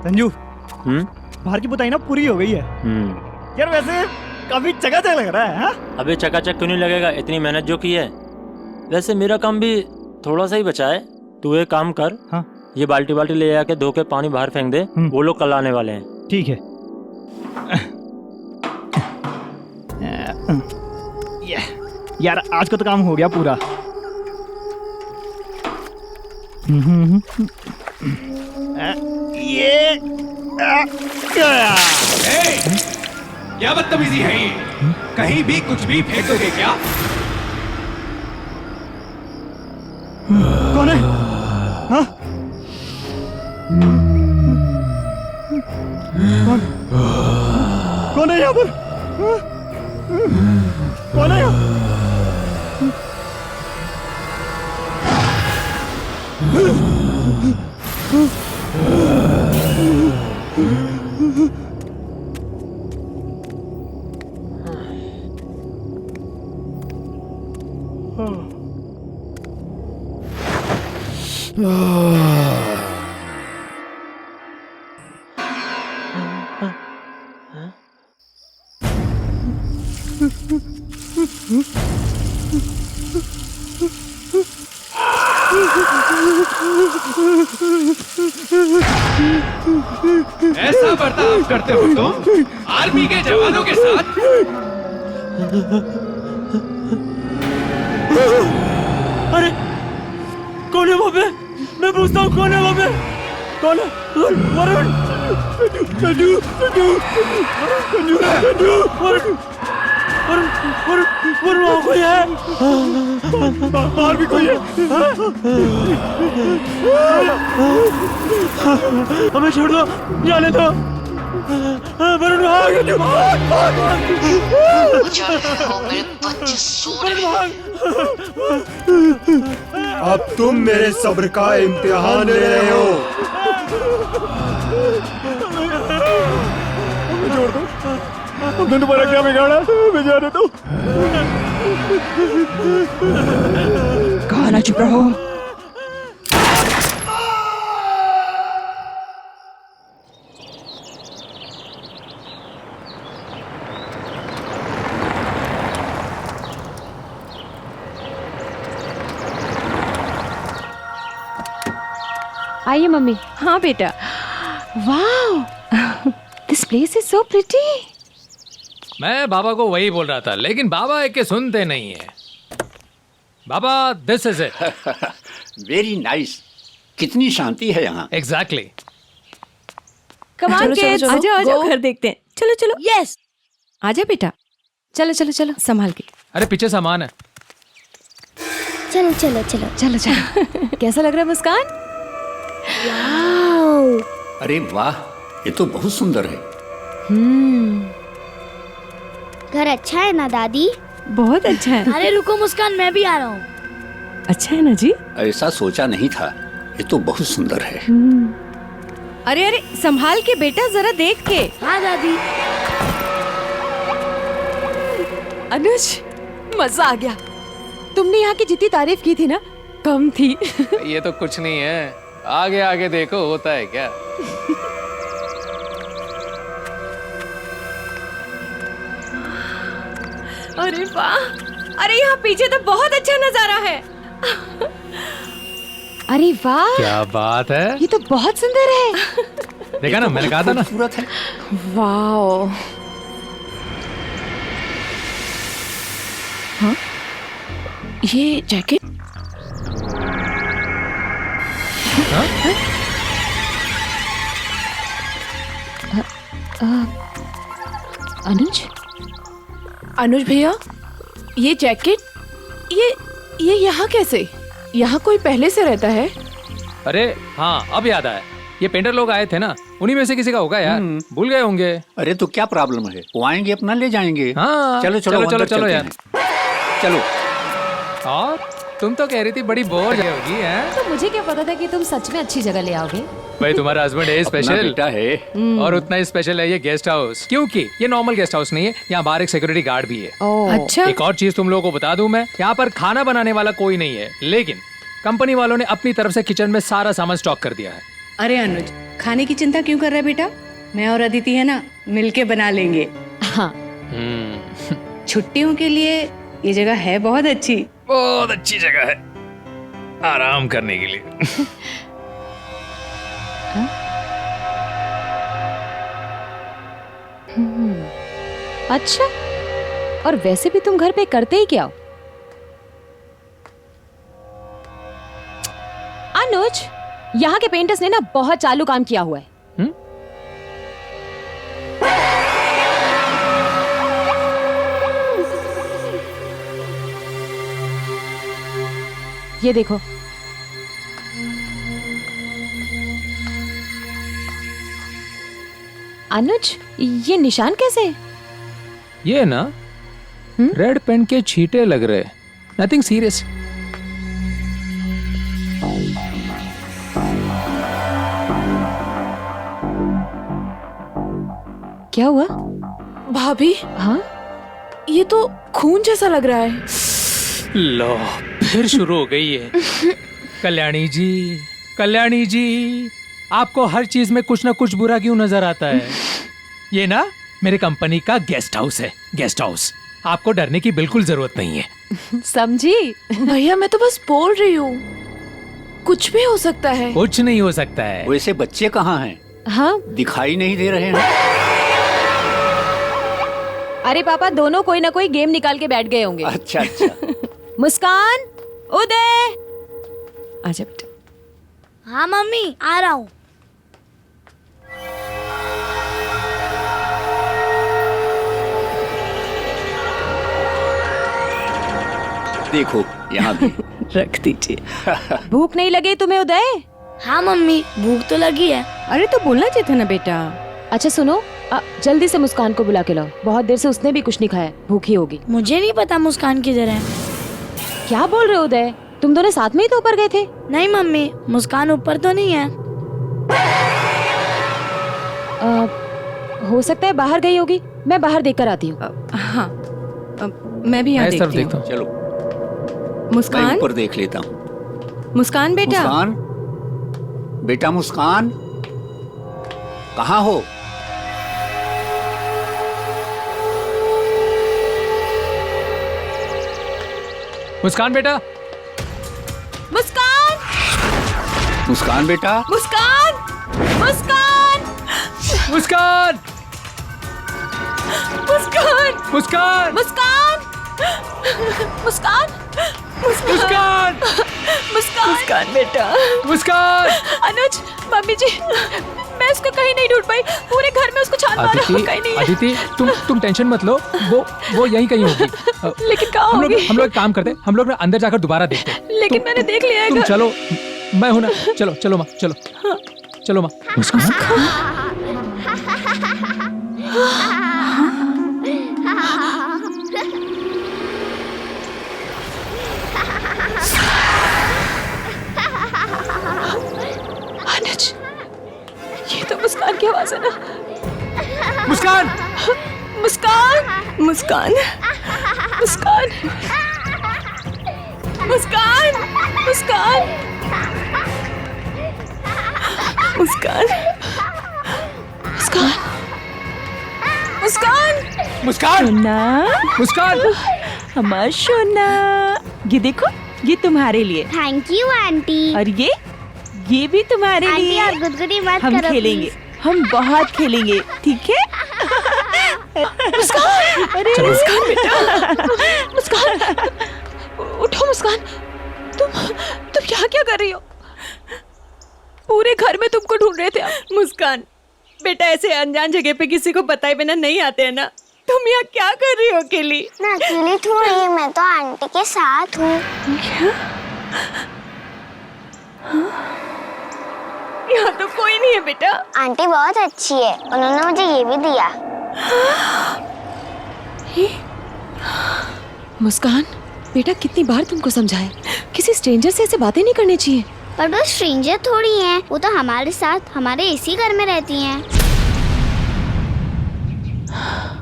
संजू, बाहर की पुताई ना पूरी हो गई है। यार वैसे काफी चकाचक लग रहा है। हाँ? अबे चकाचक क्यों नहीं लगेगा, इतनी मेहनत जो की है। वैसे मेरा काम भी थोड़ा सा ही बचा है। तू एक काम कर, हाँ? ये बाल्टी बाल्टी ले आके धो के पानी बाहर फेंक दे। वो लोग कल आने वाले हैं। ठीक है। यार आज का तो काम हो गया पूरा। ये क्या बदतमीजी है ये? कहीं भी कुछ भी फेंकोगे क्या? कौन है? हाँ? कौन है यहाँ पर? हाँ? कौन है यहाँ? ऐसा बर्ताव करते हो तुम आर्मी के जवानों के साथ? अरे कौन है वहाँ पे? मैं पूछता हूँ कौन है वहाँ पे? कौन है? वरुण! संजू! संजू! संजू! संजू! वरुण! वरुण! वरुण! वरुण वहाँ कोई है? बाहर भी कोई है? हमें छोड़ दो, जाने दो। वरुण भाग! अब तुम मेरे सब्र का इम्तिहान ले रहे हो। हमें छोड़ दो, हमने तुम्हारा क्या बिगाड़ा? हमें जाने दो। कहा ना चुप रहो। आइए मम्मी। हाँ बेटा। वाह, this place is so pretty. मैं बाबा को वही बोल रहा था, लेकिन बाबा एक के सुनते नहीं है। बाबा this is it. Very nice. कितनी शांति है यहाँ। एग्जैक्टली। कम ऑन किड्स, आजा आजा घर देखते हैं। चलो चलो। यस, आजा बेटा। चलो चलो चलो, संभाल के। अरे पीछे सामान है। चलो चलो चलो चलो चलो। कैसा लग रहा है मुस्कान? अरे वाह, ये तो बहुत सुंदर है। घर अच्छा है ना दादी? बहुत अच्छा है। अरे रुको मुस्कान, मैं भी आ रहा हूँ। अच्छा है ना जी? ऐसा सोचा नहीं था। ये तो बहुत सुंदर है। अरे अरे संभाल के बेटा, जरा देख के। हाँ दादी। अनुज, मजा आ गया। तुमने यहाँ की जितनी तारीफ की थी ना, कम थी। ये तो कुछ नहीं है, आगे आगे देखो होता है क्या। अरे वाह, अरे यहाँ पीछे तो बहुत अच्छा नजारा है। अरे वाह, क्या बात है। ये तो बहुत सुंदर है। देखा ना, मैंने कहा था ना। खूबसूरत है। वाह। हाँ, ये जैकेट। अनुज, अनुज भैया, ये जैकेट ये यहाँ कैसे? यहाँ कोई पहले से रहता है? अरे हाँ, अब याद आया। ये पेंटर लोग आए थे ना, उन्हीं में से किसी का होगा यार। भूल गए होंगे। अरे तो क्या प्रॉब्लम है, वो आएंगे अपना ले जाएंगे। हाँ, चलो चलो चलो अंदर चलो चलते यार। हैं। चलो। और तुम तो कह रही थी बड़ी बोर होगी है? तो मुझे क्या पता था कि तुम सच में अच्छी जगह ले आओगे। भाई तुम्हारा हस्बैंड है अपना स्पेशल। बेटा है। और उतना ही स्पेशल है ये गेस्ट हाउस, क्योंकि ये नॉर्मल गेस्ट हाउस नहीं है। यहाँ बाहर एक सिक्योरिटी गार्ड भी है। अच्छा। एक और चीज तुम लोगों को बता दूं मैं, यहाँ पर खाना बनाने वाला कोई नहीं है, लेकिन कंपनी वालों ने अपनी तरफ से किचन में सारा सामान स्टॉक कर दिया है। अरे अनुज, खाने की चिंता क्यों कर रहा है बेटा? मैं और अदिति है ना, मिलके बना लेंगे। हाँ। छुट्टियों के लिए ये जगह है बहुत अच्छी। बहुत अच्छी जगह है आराम करने के लिए। अच्छा, और वैसे भी तुम घर पे करते ही क्या हो? अनुज, यहाँ के पेंटर्स ने ना बहुत चालू काम किया हुआ है। ये देखो, अनुज, ये निशान कैसे है? ये ना रेड पेन के छींटे लग रहे, नथिंग सीरियस। क्या हुआ भाभी? हाँ, ये तो खून जैसा लग रहा है। लो, फिर शुरू हो गई है। कल्याणी जी, आपको हर चीज में कुछ ना कुछ बुरा क्यों नजर आता है? ये ना मेरे कंपनी का गेस्ट हाउस है, गेस्ट हाउस। आपको डरने की बिल्कुल जरूरत नहीं है। समझी? भैया मैं तो बस बोल रही हूँ, कुछ भी हो सकता है। कुछ नहीं हो सकता है। वैसे बच्चे कहाँ हैं? हाँ, दिखाई नहीं दे रहे हैं। अरे पापा, दोनों कोई ना कोई गेम निकाल के बैठ गए होंगे। अच्छा अच्छा। मुस्कान, उदय, आजा बेटा। हाँ मम्मी, आ रहा हूँ। देखो यहाँ भी। रख दीजिए। भूख नहीं लगी तुम्हें उदय? हाँ मम्मी, भूख तो लगी है। अरे तो बोलना चाहिए था ना बेटा। अच्छा सुनो, जल्दी से मुस्कान को बुला के लाओ, बहुत देर से उसने भी कुछ नहीं खाया, भूखी होगी। मुझे नहीं पता मुस्कान किधर है। क्या बोल रहे हो उदय? तुम दोनों साथ में ही तो ऊपर गए थे। नहीं मम्मी, मुस्कान ऊपर तो नहीं है। हो सकता है बाहर गई होगी, मैं बाहर देखकर आती हूँ। हाँ, मैं भी यहाँ देखती हूँ। चलो, मैं मुस्कान, ऊपर देख लेता हूँ। मुस्कान बेटा। मुस्कान, बेटा मुस्कान, कहाँ हो? मुस्कान बेटा, मुस्कान, मुस्कान बेटा, मुस्कान, मुस्कान, मुस्कान, मुस्कान, मुस्कान, मुस्कान, मुस्कान, मुस्कान, मुस्कान बेटा। मुस्कान। अनुज, मम्मी जी, मैं उसको कहीं नहीं ढूंढ पाई, पूरे घर में उसको छान मारा, कहीं नहीं है। अदिति, तुम टेंशन मत लो, वो यहीं कहीं होगी। लेकिन कहाँ हम होगी? लोग एक काम करते, हम लोग ना अंदर जाकर दोबारा देखते हैं। लेकिन मैंने देख लिया है तुम घर। चलो, मैं हूं ना। चलो माँ, चलो माँ। अनुज, ये तो मुस्कान की आवाज है ना? मुस्कान, मुस्कान, मुस्कान, मुस्कान, मुस्कान, मुस्कान, मुस्कान, मुस्कान, मुस्कान, सोना, मुस्कान। हमारा सोना। ये देखो, ये तुम्हारे लिए। Thank you aunty. और ये भी तुम्हारे आंटी लिए। आप गुदगुदी मत हम करो खेलेंगे, please। हम बहुत खेलेंगे, ठीक है? मुस्कान, अरे मुस्कान बेटा, मुस्कान, उठो मुस्कान। तुम यहाँ क्या कर रही हो? पूरे घर में तुमको ढूंढ रहे थे हम। मुस्कान बेटा, ऐसे अनजान जगह पे किसी को बताए बिना नहीं आते हैं ना। तुम यहाँ क्या कर रही हो अकेली? मैं अकेली थोड़ी, मैं तो आंटी के साथ हूँ। यहाँ तो कोई नहीं है बेटा। आंटी बहुत अच्छी है, उन्होंने मुझे ये भी दिया। मुस्कान बेटा, कितनी बार तुमको समझाया, किसी स्ट्रेंजर से ऐसे बातें नहीं करनी चाहिए। पर वो स्ट्रेंजर थोड़ी हैं, वो तो हमारे साथ हमारे इसी घर में रहती हैं।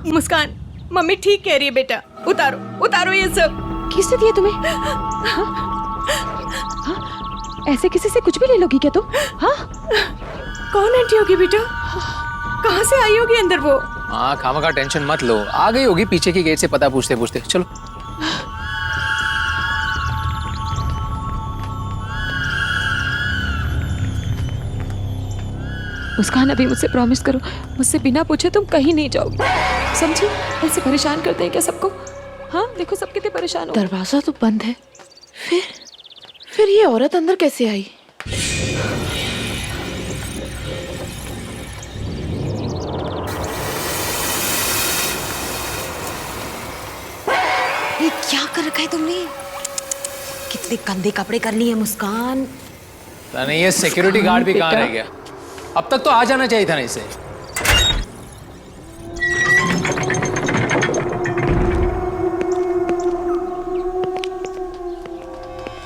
मुस्कान, मम्मी ठीक कह रही है बेटा। उतारो, उतारो ये सब। किसने दिया तुम्हें? ऐसे किसी से कुछ भी ले लोगी क्या तुम? हाँ, कौन आंटी होगी बेटा? कहाँ से आई होगी अंदर वो? हाँ, खामखा टेंशन मत लो, आ गई होगी पीछे की गेट से पता पूछते पूछते। चलो। मुस्कान अभी मुझसे प्रॉमिस करो, मुझसे बिना पूछे तुम कहीं नहीं जाओगी, समझी? ऐसे परेशान करते हैं क्या सबको? हाँ देखो सब कितने परेशान हो। दरवाजा तो बंद है, फिर ये औरत अंदर कैसे आई? ये क्या कर रखा है तुमने? कितने गंदे कपड़े कर लिए मुस्कान। नहीं, ये सिक्योरिटी गार्ड भी कहाँ रह गया? अब तक तो आ जाना चाहिए था ना इसे।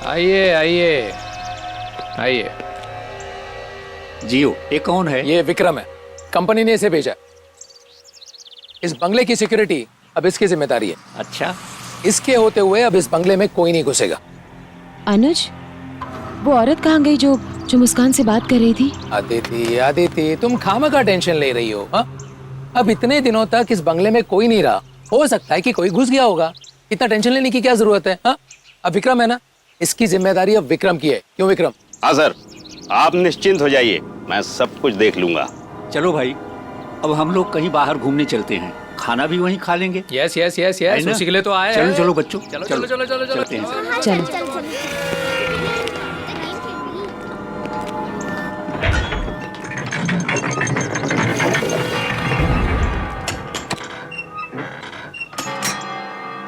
आइए आइए आइए। जियो, ये कौन है? ये विक्रम है, कंपनी ने इसे भेजा। इस बंगले की सिक्योरिटी अब इसकी जिम्मेदारी है। अच्छा, इसके होते हुए अब इस बंगले में कोई नहीं घुसेगा। अनुज, वो औरत कहाँ गई जो मुस्कान से बात कर रही थी? आदिति, तुम खामखा टेंशन ले रही हो। हाँ, अब इतने दिनों तक इस बंगले में कोई नहीं रहा, हो सकता है कि कोई घुस गया होगा। इतना टेंशन लेने की क्या जरूरत है? हाँ, अब विक्रम है ना, इसकी जिम्मेदारी अब विक्रम की है। क्यों विक्रम? हाँ सर, आप निश्चिंत हो जाइए, मैं सब कुछ देख लूंगा। चलो भाई, अब हम लोग कहीं बाहर घूमने चलते हैं, खाना भी वहीं खा लेंगे। यस यस यस यस, उसी के लिए तो आए। चलो चलो बच्चों, चलो चलो चलो चलो चलते हैं। चलो।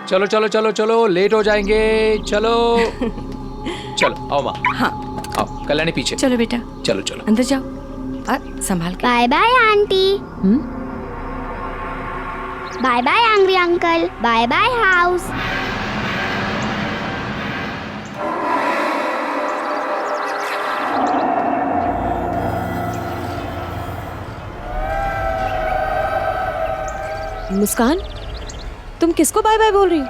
चलो चलो चलो चलो, लेट हो जाएंगे। चलो चलो, आओ माँ। हाँ, आओ, कल्याणी पीछे। चलो बेटा, चलो चलो अंदर जाओ संभाल के। Bye bye aunty. Bye bye angry uncle. Bye bye house. Muskan, तुम किसको बाय बाय बोल रही हो?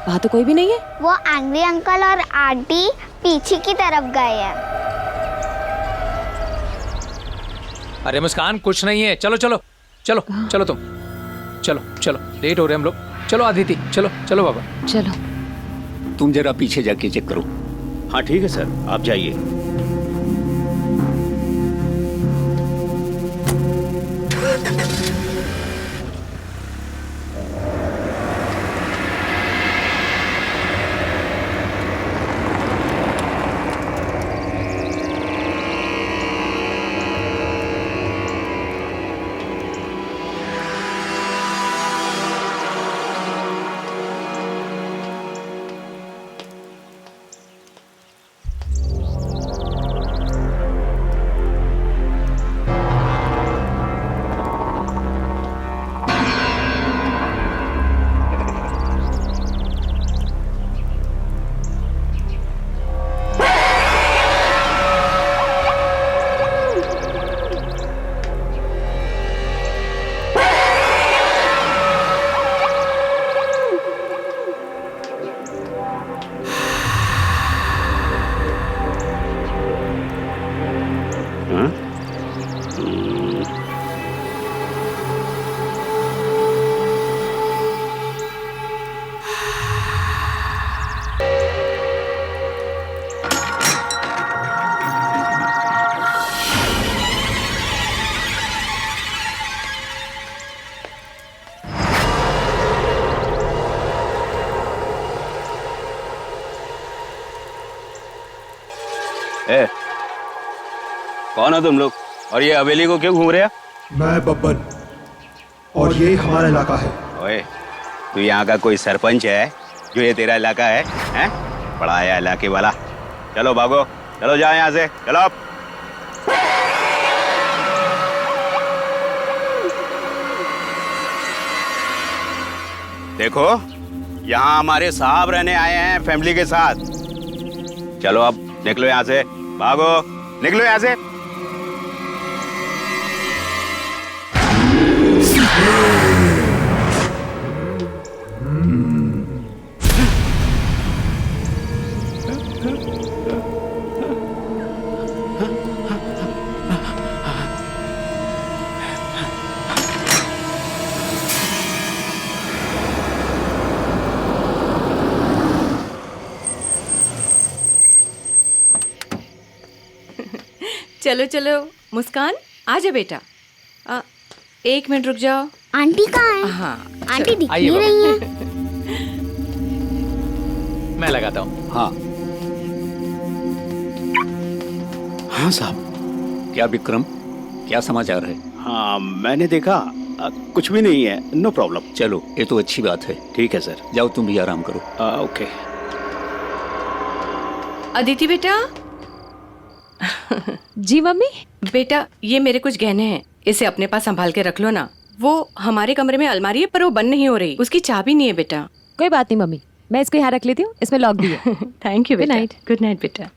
वहाँ तो कोई भी नहीं है। वो एंग्री अंकल और आंटी पीछे की तरफ गए हैं। अरे मुस्कान, कुछ नहीं है। चलो चलो चलो चलो, तुम चलो चलो, लेट हो रहे हम लोग। चलो आदिति, चलो चलो बाबा। चलो, तुम जरा पीछे जाके चेक करो। हाँ ठीक है सर, आप जाइए। ए, कौन हो तुम लोग और ये हवेली को क्यों घूम रहे हो? मैं बब्बन और ये हमारा इलाका है। ओए, तू यहाँ का कोई सरपंच है जो ये तेरा इलाका है? हैं? बड़ा आया इलाके वाला। चलो भागो, चलो जाओ यहाँ से, चलो। देखो, यहाँ हमारे साहब रहने आए हैं फैमिली के साथ। चलो अब निकलो यहाँ से, भागो, निकलो यहाँ से। चलो चलो मुस्कान, आ जा बेटा। 1 मिनट रुक जाओ। आंटी कहाँ है? हाँ आंटी दिख आइए नहीं रही है। मैं लगाता हूँ। हाँ हाँ साहब। क्या विक्रम, क्या समाचार है? हाँ मैंने देखा, कुछ भी नहीं है, नो प्रॉब्लम। चलो ये तो अच्छी बात है। ठीक है सर। जाओ तुम भी आराम करो। ओके। अदिति बेटा। जी मम्मी। बेटा ये मेरे कुछ गहने हैं, इसे अपने पास संभाल के रख लो ना। वो हमारे कमरे में अलमारी है पर वो बंद नहीं हो रही, उसकी चाबी नहीं है बेटा। कोई बात नहीं मम्मी, मैं इसको यहाँ रख लेती हूँ, इसमें लॉक भी है। थैंक यू गुड बेटा। नाइट। गुड नाइट बेटा।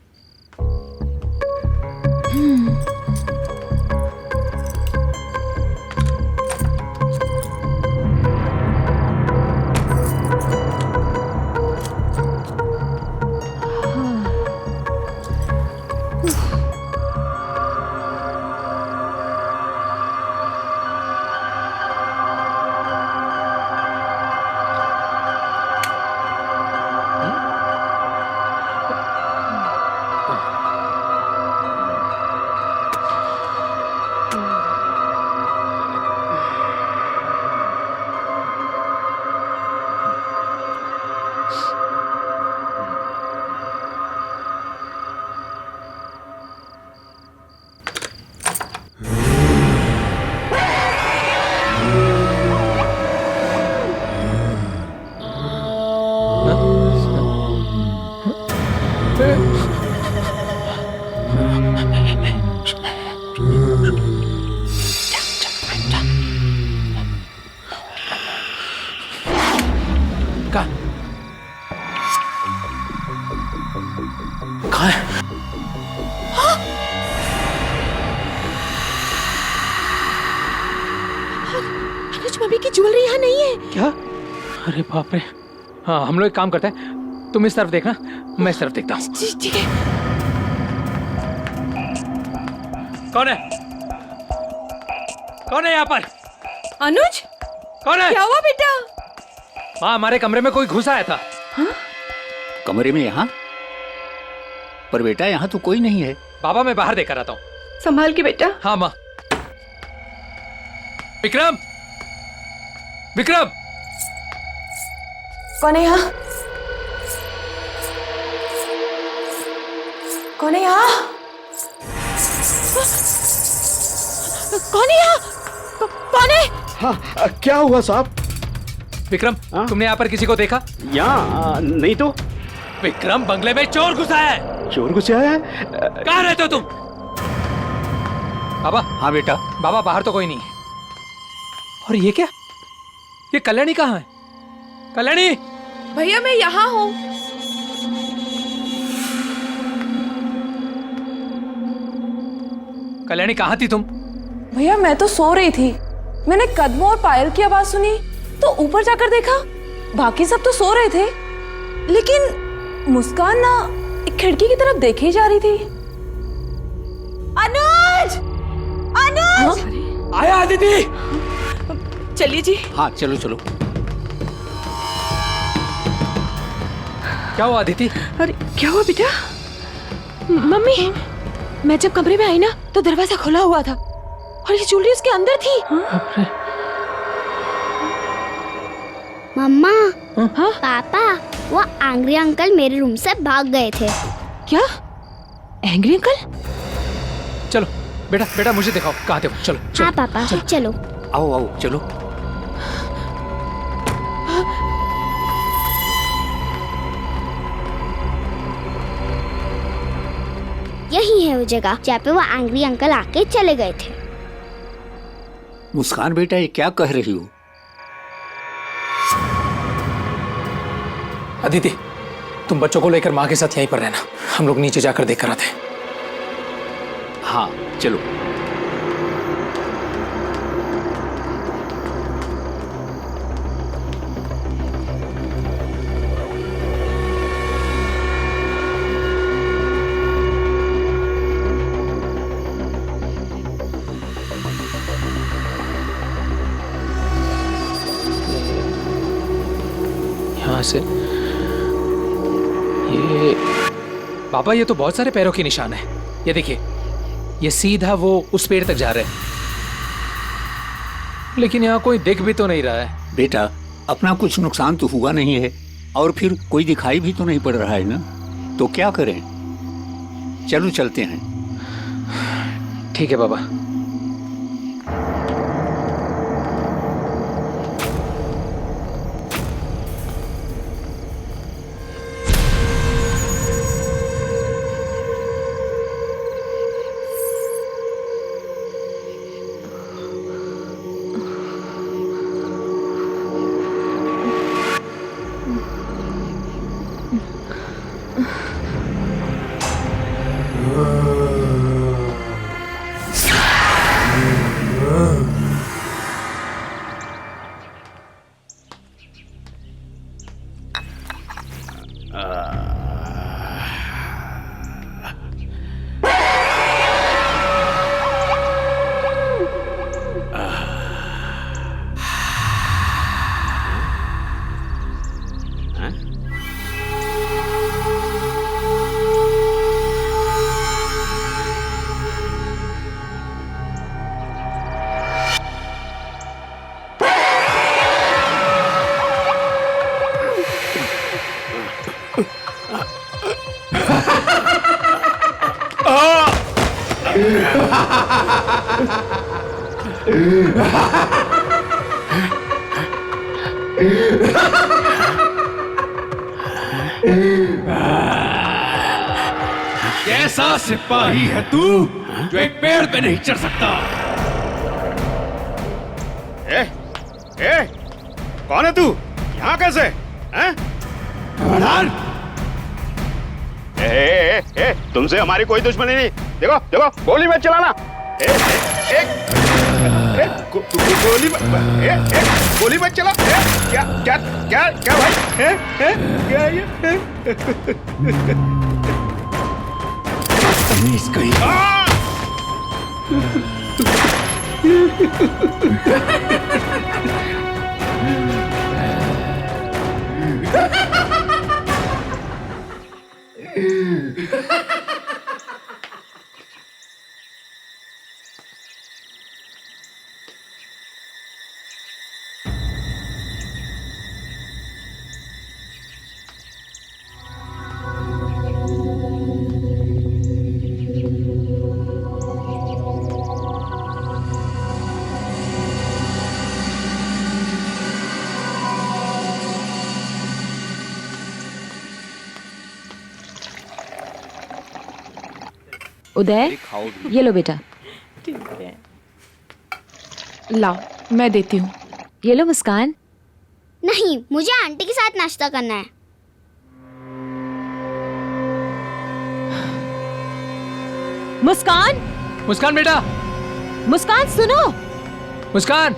कहाँ है? अनुज मम्मी की ज्वेलरी यहाँ नहीं है। क्या? अरे बाप रे। हाँ हम लोग एक काम करते हैं, तुम इस तरफ देखना, मैं इस तरफ देखता हूँ। ठीक है। कौन है? कौन है यहाँ पर? अनुज कौन है? क्या हुआ बेटा? हाँ हमारे कमरे में कोई घुस आया था। कमरे में? यहाँ पर बेटा यहाँ तो कोई नहीं है। बाबा मैं बाहर देखकर आता हूँ। संभाल के बेटा। हाँ माँ। विक्रम, विक्रम। कौन है यहाँ? कौन है यहाँ? कौन है यहाँ? कौन है? हाँ क्या हुआ साहब? विक्रम तुमने यहाँ पर किसी को देखा? यहाँ नहीं तो। विक्रम बंगले में चोर घुसा है। चोर घुसा है? कहाँ रहते हो तुम? बाबा। हाँ बेटा। बाबा बाहर तो कोई नहीं है। और ये क्या? ये कल्याणी कहाँ है? कल्याणी। भैया मैं यहाँ हूँ। कल्याणी कहाँ थी तुम? भैया मैं तो सो रही थी, मैंने कदमों और पायल की आवाज सुनी तो ऊपर जाकर देखा, बाकी सब तो सो रहे थे, लेकिन मुस्कान ना एक खिड़की की तरफ देखे ही जा रही थी। अनुज! अनुज! हाँ? आया अदिति। चलिए जी। हाँ चलो चलो। क्या हुआ अदिति? अरे क्या हुआ बेटा? मम्मी मैं जब कमरे में आई ना तो दरवाजा खुला हुआ था और ये ज्वेलरी उसके अंदर थी। मम्मा। हाँ? पापा वो एंग्री अंकल मेरे रूम से भाग गए थे। क्या? Angry uncle? चलो बेटा, बेटा मुझे दिखाओ कहाँ थे वो। चलो, चलो हाँ पापा चलो। आओ आओ चलो। यही है वो जगह जहाँ पे वो एंग्री अंकल आके चले गए थे। मुस्कान बेटा ये क्या कह रही हो? अदिति तुम बच्चों को लेकर माँ के साथ यहीं पर रहना, हम लोग नीचे जाकर देख कर आते हैं। हाँ चलो। यहाँ से ये बाबा, ये तो बहुत सारे पैरों के निशान है। ये देखिए, ये सीधा वो उस पेड़ तक जा रहे हैं, लेकिन यहाँ कोई दिख भी तो नहीं रहा है। बेटा, अपना कुछ नुकसान तो हुआ नहीं है, और फिर कोई दिखाई भी तो नहीं पड़ रहा है ना, तो क्या करें? चलो चलते हैं। ठीक है बाबा। कैसा सिपाही है तू जो एक पेड़ पे नहीं चढ़ सकता? ए, कौन है तू? यहाँ कैसे? हैं? तुमसे हमारी कोई दुश्मनी नहीं। देखो देखो, गोली मत चलाना। गोली मत चला। क्या क्या क्या क्या भाई? क्या ये? उदय, ये लो बेटा। ठीक है। लाओ, मैं देती हूँ। ये लो मुस्कान। नहीं, मुझे आंटी के साथ नाश्ता करना है। मुस्कान, मुस्कान बेटा, मुस्कान सुनो। मुस्कान।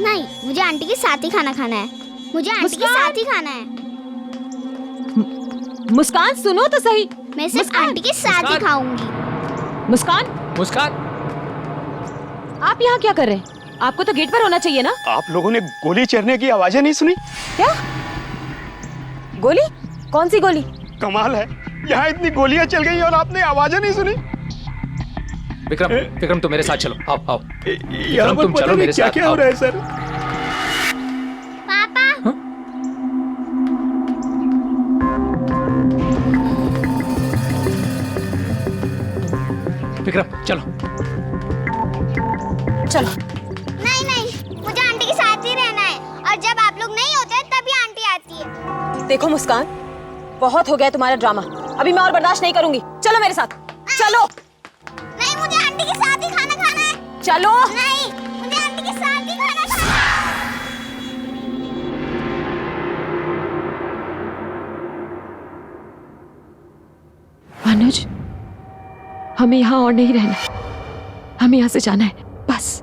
नहीं, मुझे आंटी के साथ ही खाना खाना है। मुझे आंटी के साथ ही खाना है। मुस्कान सुनो तो सही। मैं सिर्फ आंटी के साथ ही खाऊंगी। मुस्कान, मुस्कान, आप यहाँ क्या कर रहे हैं? आपको तो गेट पर होना चाहिए ना। आप लोगों ने गोली चलने की आवाजें नहीं सुनी? क्या गोली? कौन सी गोली? कमाल है, यहाँ इतनी गोलियां चल गई और आपने आवाजें नहीं सुनी। विक्रम, विक्रम तुम मेरे साथ चलो। आओ आओ विक्रम, तुम चलो मेरे साथ। क्या हो रहा है सर? पापा। विक्रम चलो चलो। नहीं नहीं, मुझे आंटी के साथ ही रहना है, और जब आप लोग नहीं होते तभी आंटी आती है। देखो मुस्कान, बहुत हो गया तुम्हारा ड्रामा। अभी मैं और बर्दाश्त नहीं करूंगी। चलो मेरे साथ, चलो। नहीं, मुझे आंटी के साथ ही खाना खाना है। चलो। नहीं, मुझे आंटी के साथ ही खाना खाना है। अनुज, हमें यहाँ और नहीं रहना, हमें यहाँ से जाना है बस।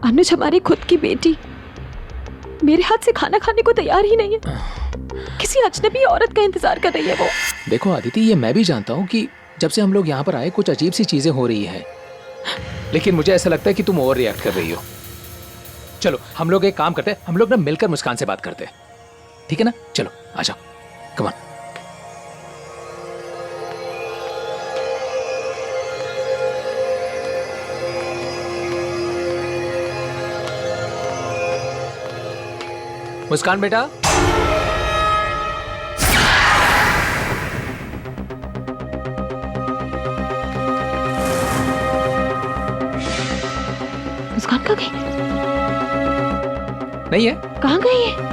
अनुज, हमारी खुद की बेटी मेरे हाथ से खाना खाने को तैयार ही नहीं है। किसी अजनबी औरत का इंतजार कर रही है वो। देखो आदिति, ये मैं भी जानता हूँ कि जब से हम लोग यहाँ पर आए कुछ अजीब सी चीजें हो रही है, लेकिन मुझे ऐसा लगता है कि तुम ओवर रिएक्ट कर रही हो। चलो हम लोग एक काम करते हैं, हम लोग ना मिलकर मुस्कान से बात करते हैं, ठीक है ना? चलो आ जाओ, कम ऑन। मुस्कान बेटा, मुस्कान कहाँ गई? नहीं है? कहाँ गई है?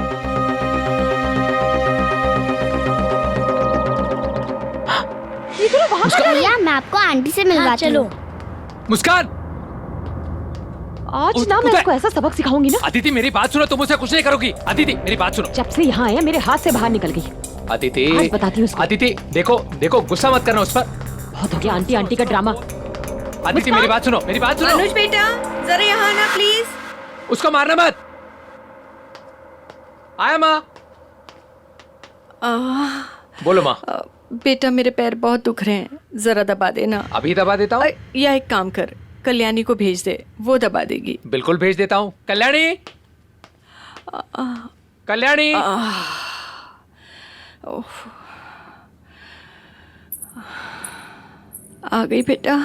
भैया मैं आपको आंटी से मिलवाती हूँ। मुस्कान, आज ना मैं इसको ऐसा सबक सिखाऊंगी ना। अदिति मेरी बात सुनो, तुम उसे कुछ नहीं करोगी। अदिति मेरी बात सुनो। जब से यहाँ आया मेरे हाथ से बाहर निकल गई। अदिति, आज बताती हूँ उसको। अदिति देखो देखो, गुस्सा मत करना उस पर। बहुत हो गया आंटी आंटी का ड्रामा। अदिति मेरी बात सुनो, मेरी बात सुनो। अनुज बेटा जरा यहाँ आना प्लीज। उसको मारना मत। आया माँ। बोलो माँ। बेटा मेरे पैर बहुत दुख रहे हैं, जरा दबा देना। अभी दबा देता हूँ। या एक काम कर, कल्याणी को भेज दे, वो दबा देगी। बिल्कुल भेज देता हूँ। कल्याणी, कल्याणी। आ गई बेटा,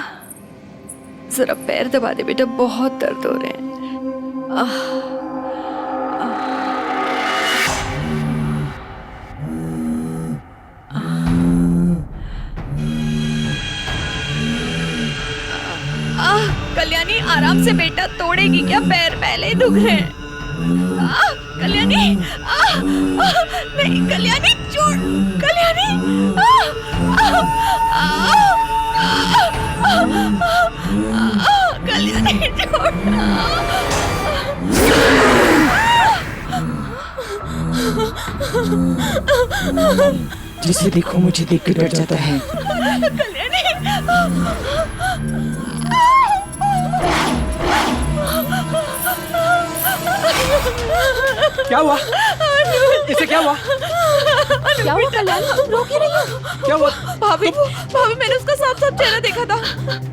जरा पैर दबा दे बेटा, बहुत दर्द हो रहे हैं। कल्याणी आराम से बेटा, तोड़ेगी क्या पैर, पहले ही दुख रहे हैं। कल्याणी नहीं, कल्याणी छोड़, कल्याणी कल्याणी छोड़। जिसे देखो मुझे देख के डर जाता है। क्या हुआ? इसे क्या हुआ? क्या हुआ कल्याणी, तुम रो क्यों रही हो? क्या हुआ? भाभी भाभी मैंने उसका साफ साफ चेहरा देखा था।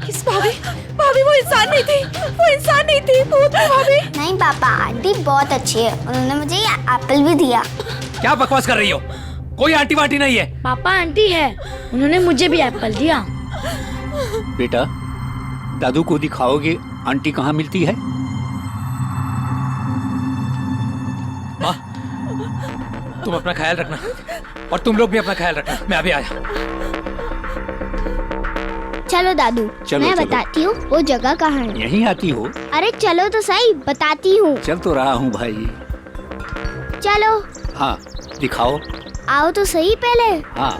किस भाभी? भाभी वो इंसान नहीं थी, वो इंसान नहीं थी, भूत थी भाभी। नहीं पापा, आंटी बहुत अच्छी है, उन्होंने मुझे ये एप्पल भी दिया। क्या बकवास कर रही हो? कोई आंटी वांटी नहीं है। पापा आंटी है, उन्होंने मुझे भी एप्पल दिया। बेटा, दादू को दिखाओगे आंटी कहाँ मिलती है? माँ, तुम अपना ख्याल रखना और तुम लोग भी अपना ख्याल रखना। मैं अभी आया। चलो दादू, मैं बताती हूँ वो जगह कहाँ है। यहीं आती हो? अरे चलो तो सही, बताती हूँ। चल तो रहा हूँ भाई। चलो। हाँ दिखाओ। आओ तो सही पहले। हाँ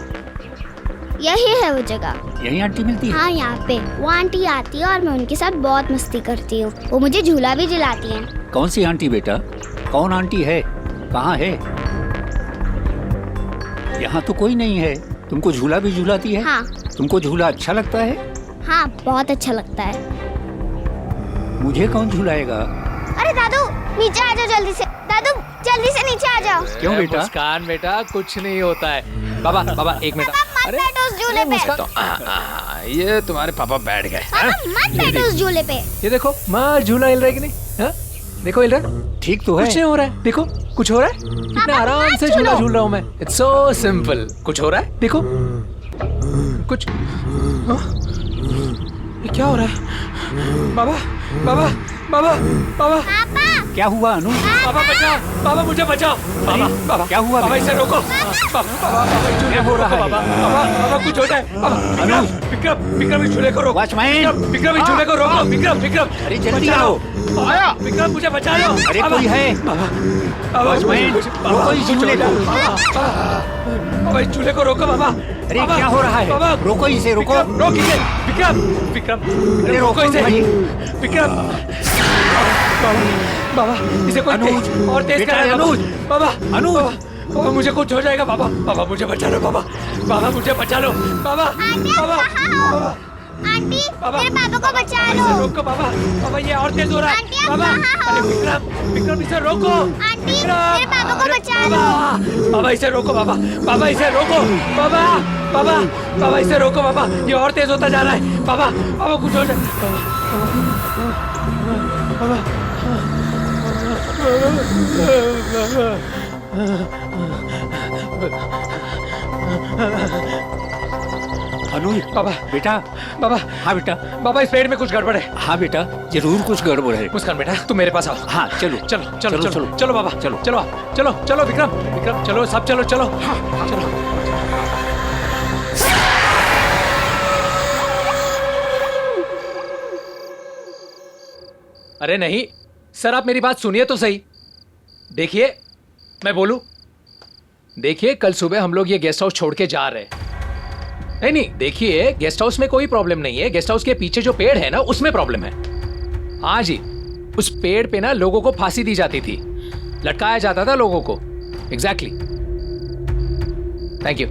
यही है वो जगह। यही आंटी मिलती है? हाँ यहाँ पे वो आंटी आती है और मैं उनके साथ बहुत मस्ती करती हूँ। वो मुझे झूला भी दिलाती हैं। कौन सी आंटी बेटा? कौन आंटी है? कहाँ है? यहाँ तो कोई नहीं है। तुमको झूला भी झूलाती है? हाँ। तुमको झूला अच्छा लगता है? हाँ बहुत अच्छा लगता है। मुझे कौन झूलाएगा? अरे दादू नीचे आ जाओ जल्दी से। दादू जल्दी से नीचे आ जाओ। क्यों बेटा? मुस्कान बेटा, कुछ नहीं होता है। बाबा बाबा एक मिनट। अरे मत बैठो उस झूले पे। ये तुम्हारे पापा बैठ गए। मत बैठो उस झूले पे। ये देखो माँ, झूला हिल रहा है कि नहीं? हाँ? देखो हिल रहा है। ठीक तो है। कुछ नहीं हो रहा है। देखो कुछ हो रहा है। कितना आराम से झूला झूल रहा हूँ मैं। It's so simple. कुछ हो रहा है? देखो कुछ। हाँ? ये क्या हो रहा है? बाबा बाबा बाबा बाबा। क्या हुआ अनु? बाबा बचाओ, बाबा मुझे बचाओ। बाबा बाबा क्या हुआ? बाबा इसे रोको। बाबा क्या हो रहा है? बाबा बाबा कुछ हो जाए। विक्रम विक्रम विक्रम इस झूले को रोको। वॉचमैन विक्रम इस झूले को रोको। विक्रम विक्रम अरे जल्दी आओ। आया विक्रम, मुझे बचा लो। अरे कोई है? वॉचमैन रोको इस झूले को। बाबा इस झूले को रोको बाबा। अरे क्या हो रहा है? रोको इसे, रोको। रोक इसे। विक्रम विक्रम रोको इसे। विक्रम बाबा इसे कोई और तेज करा। अनुज बाबा, अनुज बाबा मुझे कुछ हो जाएगा। बाबा बाबा मुझे बचा लो। बाबा बाबा मुझे बचा लो। बाबा बाबा आंटी मेरे पापा को बचा लो। रोको बाबा। बाबा ये और तेज हो रहा है। बाबा अरे विक्रम विक्रम इसे रोको। आंटी मेरे पापा को बचा लो। बाबा इसे रोको। बाबा बाबा इसे रोको। बाबा बाबा बाबा इसे रोको। बाबा ये और तेज होता जा रहा है। बाबा बाबा कुछ हो जाए। बाबा अनुज बाबा बेटा। बाबा हाँ बेटा। बाबा इस पेड़ में कुछ गड़बड़ है। हाँ बेटा जरूर कुछ गड़बड़ है। मुस्कान बेटा तुम मेरे पास आओ। हाँ चलो चलो चलो चलो चलो बाबा चलो चलो चलो चलो विक्रम विक्रम चलो सब चलो चलो चलो। अरे नहीं सर आप मेरी बात सुनिए तो सही। देखिए मैं बोलूं, देखिए कल सुबह हम लोग ये गेस्ट हाउस छोड़ के जा रहे हैं। नहीं नहीं देखिए गेस्ट हाउस में कोई प्रॉब्लम नहीं है, गेस्ट हाउस के पीछे जो पेड़ है ना उसमें प्रॉब्लम है। हाँ जी उस पेड़ पे ना लोगों को फांसी दी जाती थी, लटकाया जाता था लोगों को। Exactly thank you.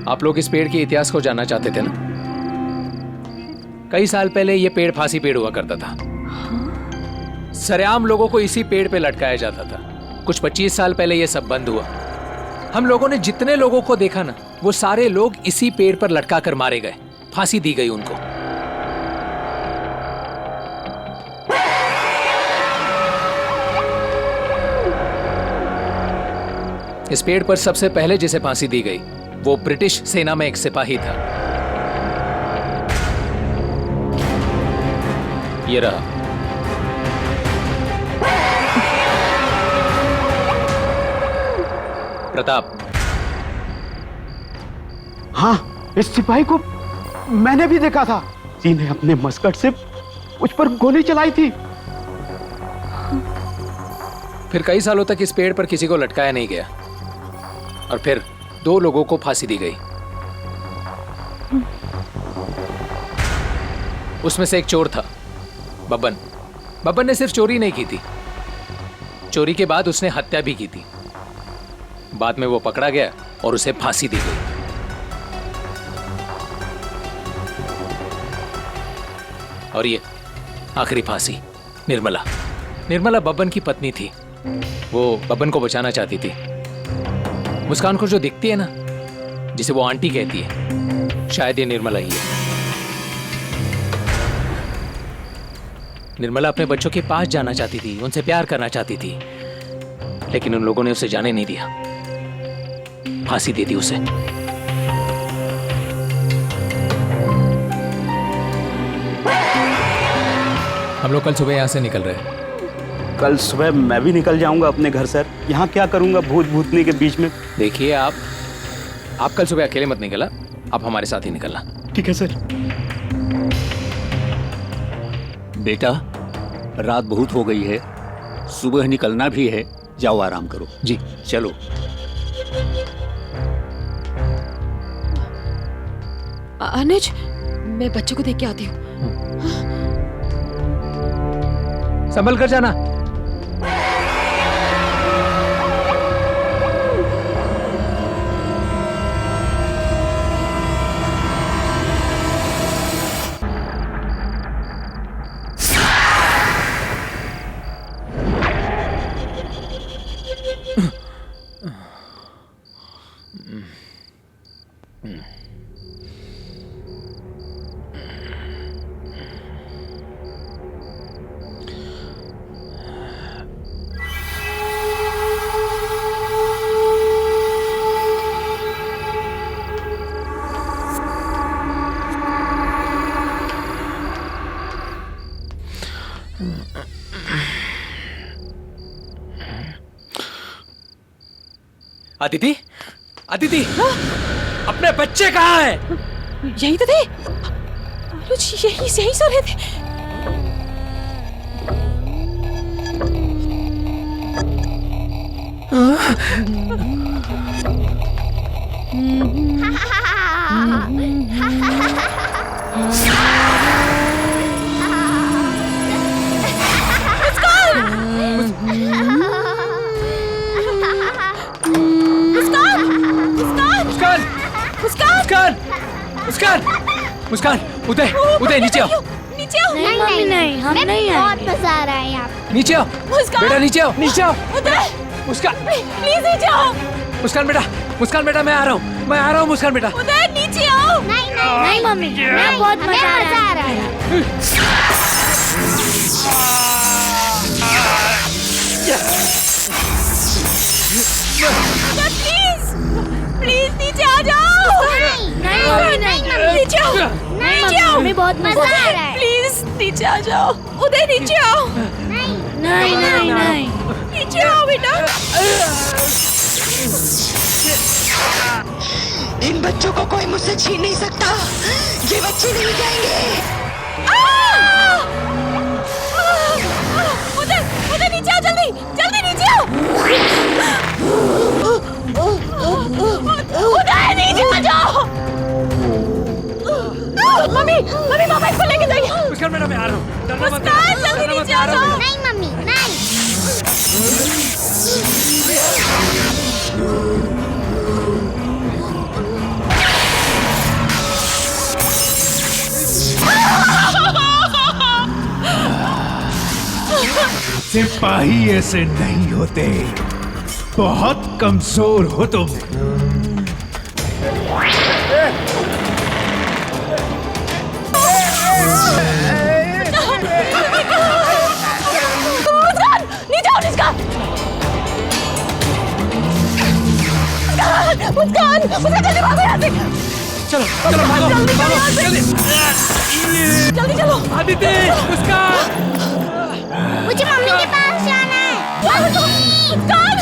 आप लोग इस पेड़ के इतिहास को जानना चाहते थे ना? कई साल पहले ये पेड़ फांसी पेड़ हुआ करता था। सरेआम लोगों को इसी पेड़ पे लटकाया जाता था। कुछ 25 साल पहले ये सब बंद हुआ। हम लोगों ने जितने लोगों को देखा ना वो सारे लोग इसी पेड़ पर लटका कर मारे गए, फांसी दी गई उनको। इस पेड़ पर सबसे पहले जिसे फांसी दी गई वो ब्रिटिश सेना में एक सिपाही था। ये रहा। प्रताप। हाँ इस सिपाही को मैंने भी देखा था। जी ने अपने मस्कट से उस पर गोली चलाई थी। फिर कई सालों तक इस पेड़ पर किसी को लटकाया नहीं गया और फिर 2 लोगों को फांसी दी गई। उसमें से एक चोर था, बब्बन। बब्बन ने सिर्फ चोरी नहीं की थी, चोरी के बाद उसने हत्या भी की थी। बाद में वो पकड़ा गया और उसे फांसी दी गई। और ये आखिरी फांसी निर्मला। निर्मला बब्बन की पत्नी थी। वो बब्बन को बचाना चाहती थी। मुस्कान को जो दिखती है ना, जिसे वो आंटी कहती है, शायद ये निर्मला ही है। निर्मला अपने बच्चों के पास जाना चाहती थी, उनसे प्यार करना चाहती थी, लेकिन उन लोगों ने उसे जाने नहीं दिया, फांसी दे दी उसे। हम लोग कल सुबह यहाँ से निकल रहे हैं। कल सुबह मैं भी निकल जाऊंगा अपने घर सर। यहाँ क्या करूंगा भूत भूतनी के बीच में? देखिए आप कल सुबह अकेले मत निकलना, आप हमारे साथ ही निकलना। ठीक है सर। बेटा रात बहुत हो गई है, सुबह निकलना भी है, जाओ आराम करो। जी चलो। अनुज मैं बच्चों को देख के आती हूँ। संभल कर जाना। अदिति, अदिति, अपने बच्चे कहाँ हैं? यही तो थे। अनुज यही सो रहे थे। मुस्कान, उदय, उदय नीचे आओ। नीचे आओ। नहीं मम्मी नहीं, हम नहीं आएंगे। बहुत मजा आ रहा है यहाँ पे। नीचे आओ। बेटा नीचे आओ, नीचे आओ। उदय, मुस्कान, प्लीज नीचे आओ। मुस्कान बेटा मैं आ रहा हूँ मुस्कान बेटा। उदय नीचे आओ। नहीं मम्मी, मैं बहुत मजा आ रहा है। प्लीज नीचे आ जाओ। नहीं नीचे आओ, नीचे आओ। हमें बहुत मजा आ रहा है। प्लीज नीचे आ जाओ। उदय नीचे आओ। नहीं नीचे आओ बेटा। इन बच्चों को कोई मुझसे छीन नहीं सकता। ये बच्चे नहीं जाएंगे। उदय नीचे आओ, जल्दी जल्दी नीचे आओ। उदय नीचे आ जाओ। मम्मी पापा इसको लेके जाइए। मुस्कान मैडम मैं आ रहा हूँ। मुस्कान जल्दी नीचे आ जाओ। नहीं मम्मी नहीं। सिपाही ऐसे नहीं होते, बहुत कमजोर हो तुम। मुस्कान जल्दी भागो यहाँ से। चलो भागो, जल्दी चलो। आदित्य, मुस्कान। मुझे मम्मी के पास जाना है। मुस्कान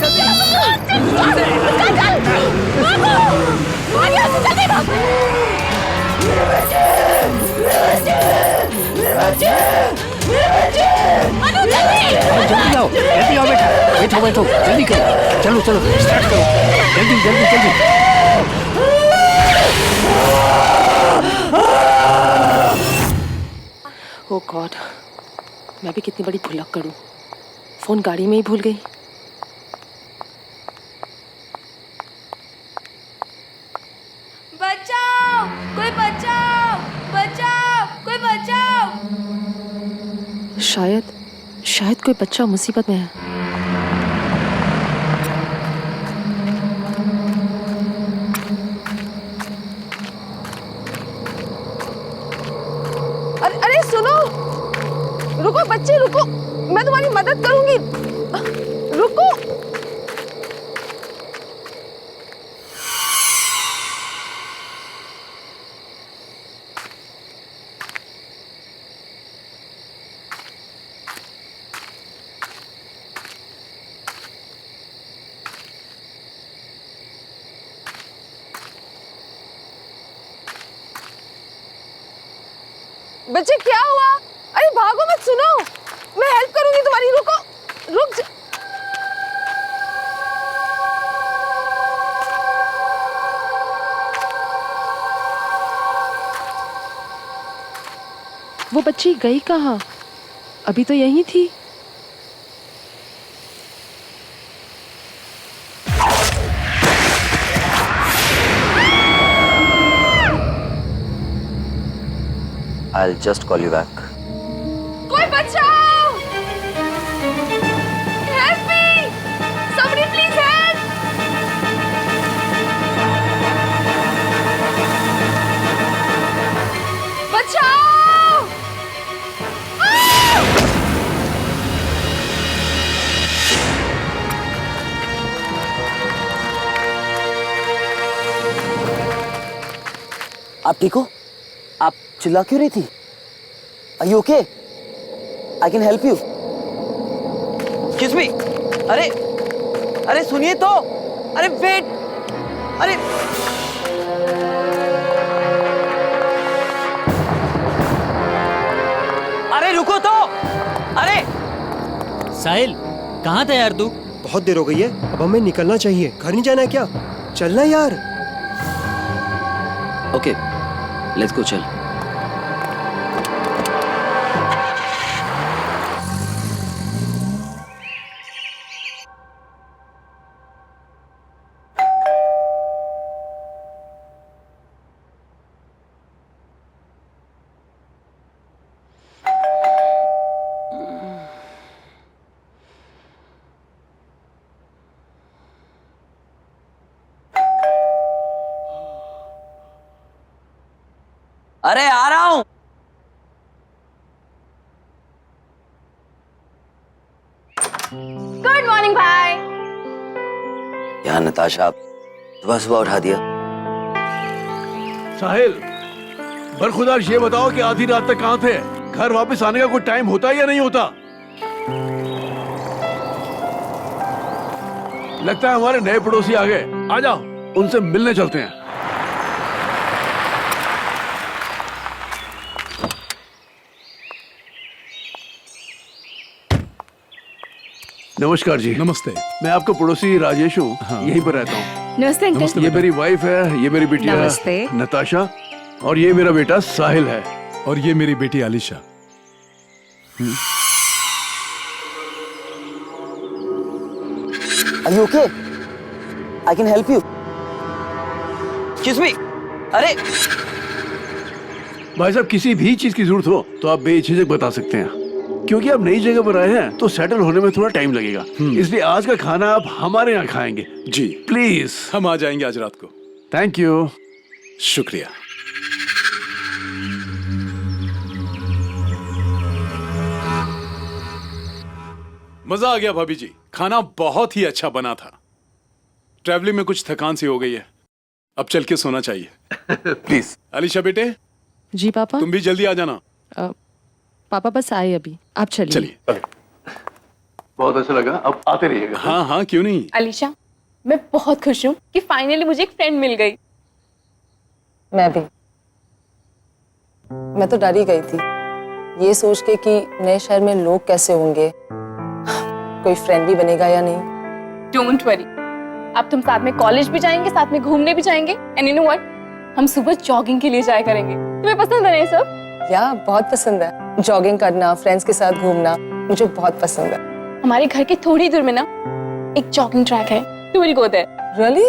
जल्दी आओ बेटा, बैठो जल्दी करो। चलो स्टार्ट करो, जल्दी। ओ गॉड, मैं भी कितनी बड़ी भुलक्कड़ हूँ। फोन गाड़ी में ही भूल गई। बचाओ, कोई बचाओ, कोई बचाओ। शायद कोई बच्चा मुसीबत में है। अरे सुनो, रुको बच्चे रुको, मैं तुम्हारी मदद करूंगी। रुको। बच्चे क्या हुआ? अरे भागो मत, सुनो मैं हेल्प करूंगी तुम्हारी। रुक जा। वो बच्ची गई कहाँ? अभी तो यहीं थी। I'll just call you back. कोई बचाओ! Help me! Somebody please help! बचाओ! आप ठीक हो? आप चिल्ला क्यों रही थी? Are you okay? I can help you. Excuse me. अरे सुनिए तो। अरे वेट। अरे रुको तो। अरे साहिल, कहाँ था यार तू? बहुत देर हो गई है, अब हमें निकलना चाहिए। घर नहीं जाना है क्या? चलना यार। ओके, लेट्स गो, चल। अरे आ रहा हूं। गुड मॉर्निंग भाई। यार नताशा, आप सुबह सुबह उठा दिया। साहिल, बरखुदार ये बताओ कि आधी रात तक कहाँ थे? घर वापस आने का कोई टाइम होता है या नहीं होता? लगता है हमारे नए पड़ोसी आ गए। आ जाओ, उनसे मिलने चलते हैं। नमस्कार जी। नमस्ते। मैं आपका पड़ोसी राजेश हूँ। हाँ। यहीं पर रहता हूँ। नमस्ते अंकल। ये मेरी वाइफ है, ये मेरी बिटिया नमस्ते। नताशा, और ये मेरा बेटा साहिल है, और ये मेरी बेटी Alisha. Are you okay? I can help you. Excuse me. अरे भाई साहब, किसी भी चीज की जरूरत हो तो आप बेझिझक बता सकते हैं, क्योंकि आप नई जगह पर आए हैं तो सेटल होने में थोड़ा टाइम लगेगा। इसलिए आज का खाना आप हमारे यहाँ खाएंगे। जी प्लीज। हम आ जाएंगे आज रात को। Thank you. शुक्रिया। मजा आ गया भाभी जी, खाना बहुत ही अच्छा बना था। ट्रैवलिंग में कुछ थकान सी हो गई है, अब चल के सोना चाहिए। प्लीज। आलिशा बेटे। जी पापा। तुम भी जल्दी आ जाना। पापा बस आए अभी, आप चलिए। बहुत अच्छा लगा, अब आते रहिएगा। हाँ हाँ, क्यों नहीं। अलीशा, मैं बहुत खुश हूँ कि फाइनली मुझे एक फ्रेंड मिल गई। मैं भी। मैं तो डर ही गई थी, ये सोच के कि नए शहर में लोग कैसे होंगे, कोई फ्रेंड भी बनेगा या नहीं। डोंट वरी, अब तुम साथ में कॉलेज भी जाएंगे, साथ में घूमने भी जाएंगे, एंड यू नो व्हाट, हम सुबह जॉगिंग के लिए जाया करेंगे। तुम्हें पसंद है ये सब? या बहुत पसंद है, जॉगिंग करना, फ्रेंड्स के साथ घूमना मुझे बहुत पसंद है। हमारे घर के थोड़ी दूर में ना एक जॉगिंग ट्रैक है, you will go there. Really?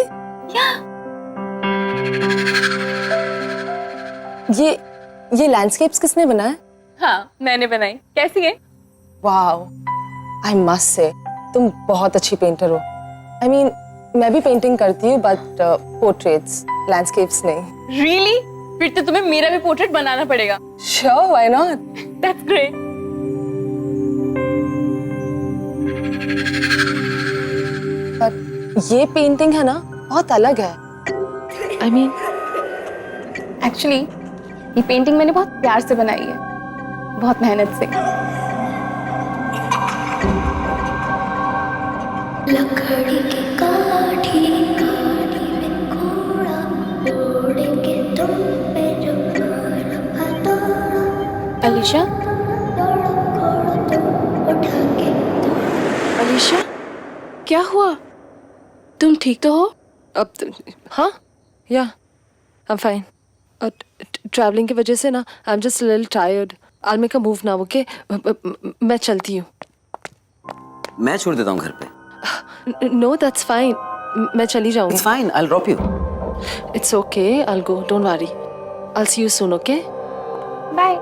ये लैंडस्केप्स किसने बनाया? हाँ, मैंने बनाई। कैसी है? वाओ, आई मस्ट से तुम बहुत अच्छी पेंटर हो। आई मीन मैं भी पेंटिंग करती हूँ, बट पोर्ट्रेट्स, लैंडस्केप्स नहीं। रियली? फिर तो तुम्हें मेरा भी पोर्ट्रेट बनाना पड़ेगा। Sure, why not? That's great. पर ये पेंटिंग है ना, बहुत अलग है। आई मीन एक्चुअली ये पेंटिंग मैंने बहुत प्यार से बनाई है, बहुत मेहनत से। लकड़ी की काठी काठी में घोड़ा दौड़ेंगे तुम पे जो अलीशा, उठा के अलीशा, क्या हुआ? तुम ठीक तो हो? अब हाँ, या आई एम फाइन। ट्रैवलिंग की वजह से ना I am just little tired. I make a move now, okay? मैं चलती हूँ। मैं छोड़ देता हूँ घर पे। No, that's fine. मैं चली जाऊँगी। It's fine. I'll drop you. It's okay. I'll go. Don't worry. I'll see you soon. Okay? Bye.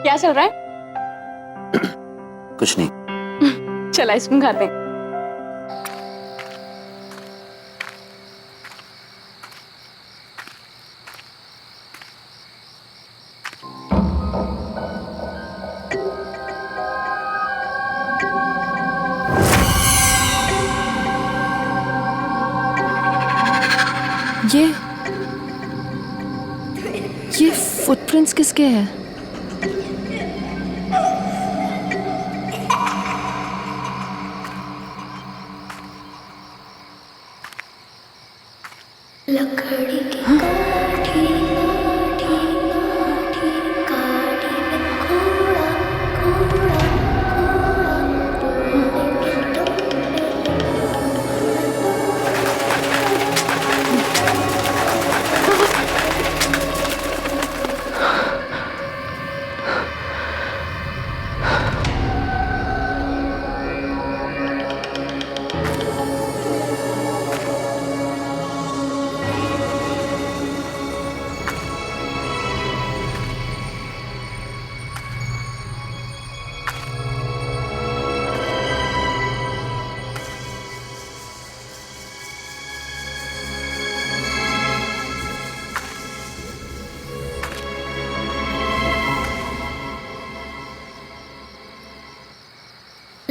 क्या चल रहा है? कुछ नहीं। चल आइसक्रीम खाते हैं। ये फुटप्रिंट्स किसके हैं? लकड़ी की काठी काठी काठी काठी में घोड़ा घोड़ा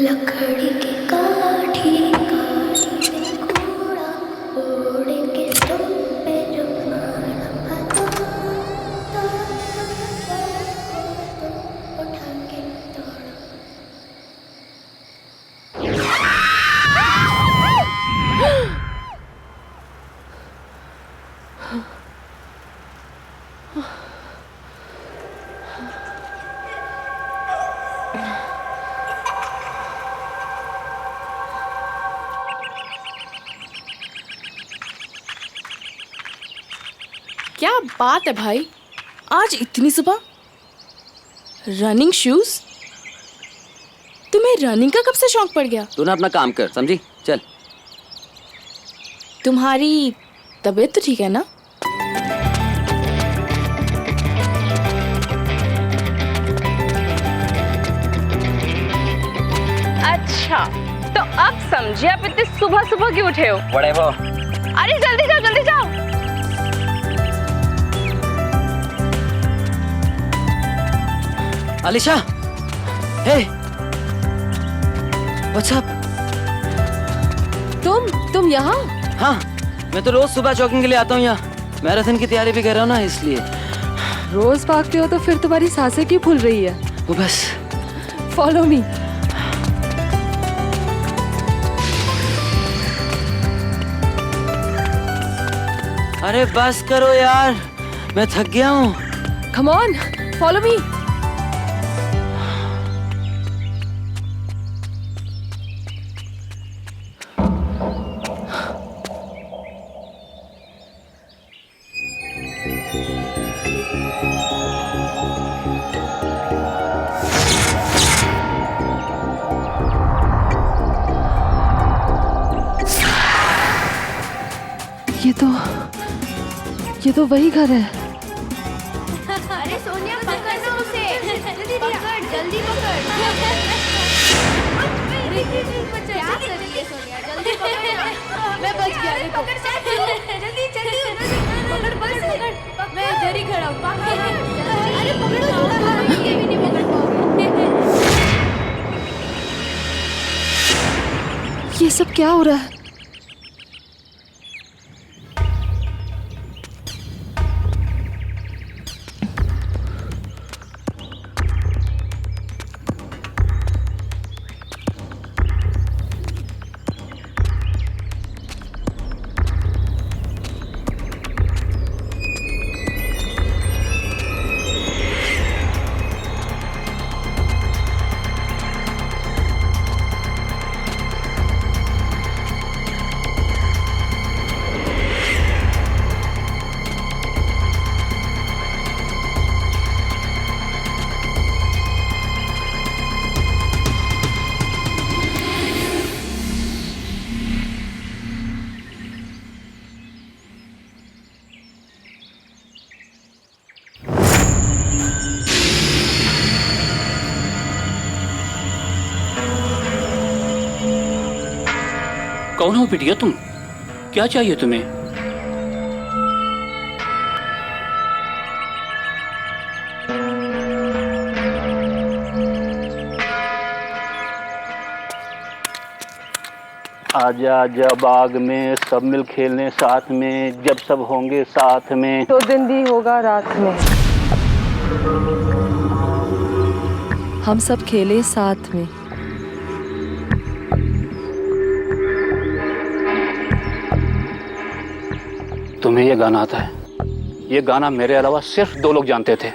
लकड़ी की काठी काठी में घोड़ा घोड़े के तुम पे रुमाना उठा के दौड़ा। क्या बात है भाई, आज इतनी सुबह रनिंग शूज? तुम्हें रनिंग का कब से शौक पड़ गया? तू ना अपना काम कर, समझी? चल। तुम्हारी तबीयत तो ठीक है ना? अच्छा, तो अब समझे आप इतनी सुबह सुबह क्यों उठे हो? बड़े वो। अरे जल्दी जाओ, जल्दी जाओ। अलीशा, हे, व्हाट्स अप? तुम यहाँ? हाँ, मैं तो रोज सुबह जॉगिंग के लिए आता हूँ यहाँ। मैराथन की तैयारी भी कर रहा हूँ ना, इसलिए। रोज भागते हो तो फिर तुम्हारी सांसें क्यों फूल रही है? वो बस। Follow me. अरे बस करो यार, मैं थक गया हूँ। Come on, follow me. ये तो वही घर है। अरे सोनिया पकड़ ना उसे, पकड़, जल्दी पकड़। क्या कर रही है सोनिया? जल्दी पकड़ ना। मैं बच गया, देखो। जल्दी जल्दी पकड़, बस पकड़। मैं इधर ही खड़ा हूँ। अरे पकड़ो, ये भी नहीं पकड़ पाओगे। ये सब क्या हो रहा है? कौन हो बिटिया तुम? क्या चाहिए तुम्हें? आजा आजा बाग में सब मिल खेलने साथ में, जब सब होंगे साथ में तो दिन भी होगा रात में। हम सब खेले साथ में। तुम्हें ये गाना आता है? ये गाना मेरे अलावा सिर्फ 2 लोग जानते थे।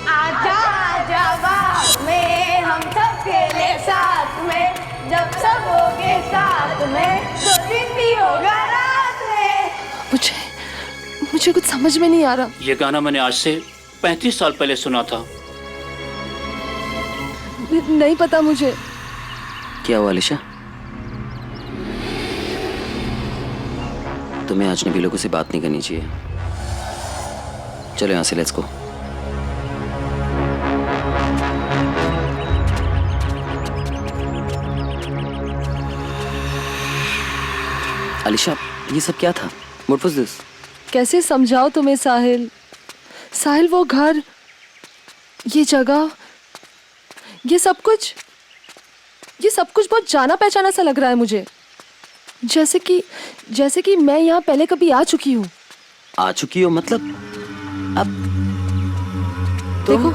आजा आजा बाग में हम सब खेले साथ में, जब सब होगे साथ में तो दिन भी होगा रात में। मुझे कुछ समझ में नहीं आ रहा। ये गाना मैंने आज से 35 साल पहले सुना था। नहीं पता मुझे। क्या हुआ अलीशा? तुम्हें अजनबी लोगों से बात नहीं करनी चाहिए। चलो यहाँ से, लेट्स गो। अलीशा, ये सब क्या था? What was this? कैसे समझाओ तुम्हें साहिल? साहिल, वो घर ये जगह, ये सब कुछ बहुत जाना पहचाना सा लग रहा है मुझे। जैसे कि मैं यहाँ पहले कभी आ चुकी हूँ। आ चुकी हो मतलब? अब देखो,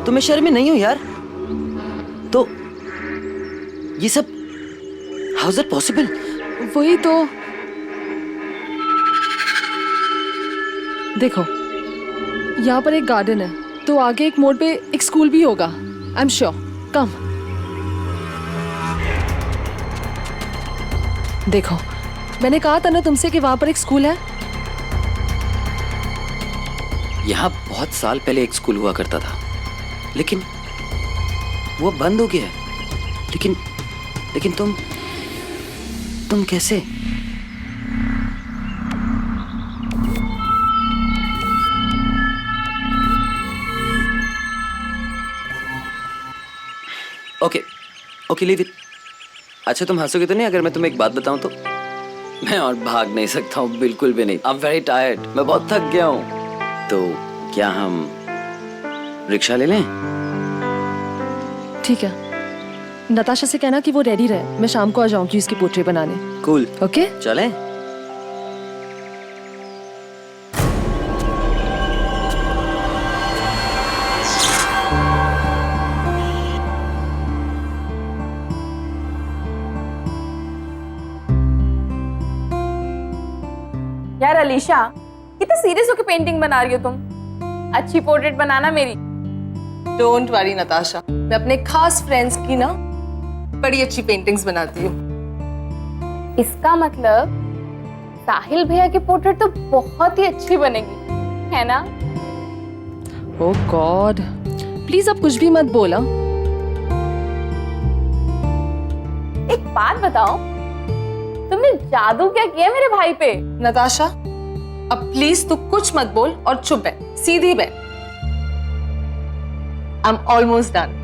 तुम्हें शर्म नहीं हो यार? तो ये सब हाउ इज इट पॉसिबल? वही तो। देखो, यहाँ पर एक गार्डन है, तो आगे एक मोड़ पे एक स्कूल भी होगा। I am sure. कम। देखो, मैंने कहा था ना तुमसे कि वहां पर एक स्कूल है। यहाँ बहुत साल पहले एक स्कूल हुआ करता था, लेकिन वो बंद हो गया है। लेकिन तुम कैसे? Okay leave it. अच्छा, तुम हंसोगे तो नहीं अगर मैं तुम्हें एक बात बताऊं तो? मैं और भाग नहीं सकता हूँ, बिल्कुल भी नहीं। आई एम वेरी टायर्ड, मैं बहुत थक गया हूँ। तो क्या हम रिक्शा ले लें? ठीक है, नताशा से कहना कि वो रेडी रहे, मैं शाम को आ जाऊंगी उसकी पोर्ट्रेट बनाने। कूल। ओके, चलें? यार अलीशा, कितने सीरियस होकर पेंटिंग बना रही हो तुम? अच्छी पोर्ट्रेट बनाना मेरी। डोंट वरी नताशा, मैं अपने खास फ्रेंड्स की ना बड़ी अच्छी पेंटिंग्स बनाती हूँ। इसका मतलब साहिल भैया की पोर्ट्रेट तो बहुत ही अच्छी बनेगी, है ना? ओह गॉड, प्लीज अब कुछ भी मत बोला। एक बात बताओ, तुमने जादू क्या किया मेरे भाई पे? नताशा, अब प्लीज तू कुछ मत बोल और चुप बैठ, सीधी बैठ। I am almost done.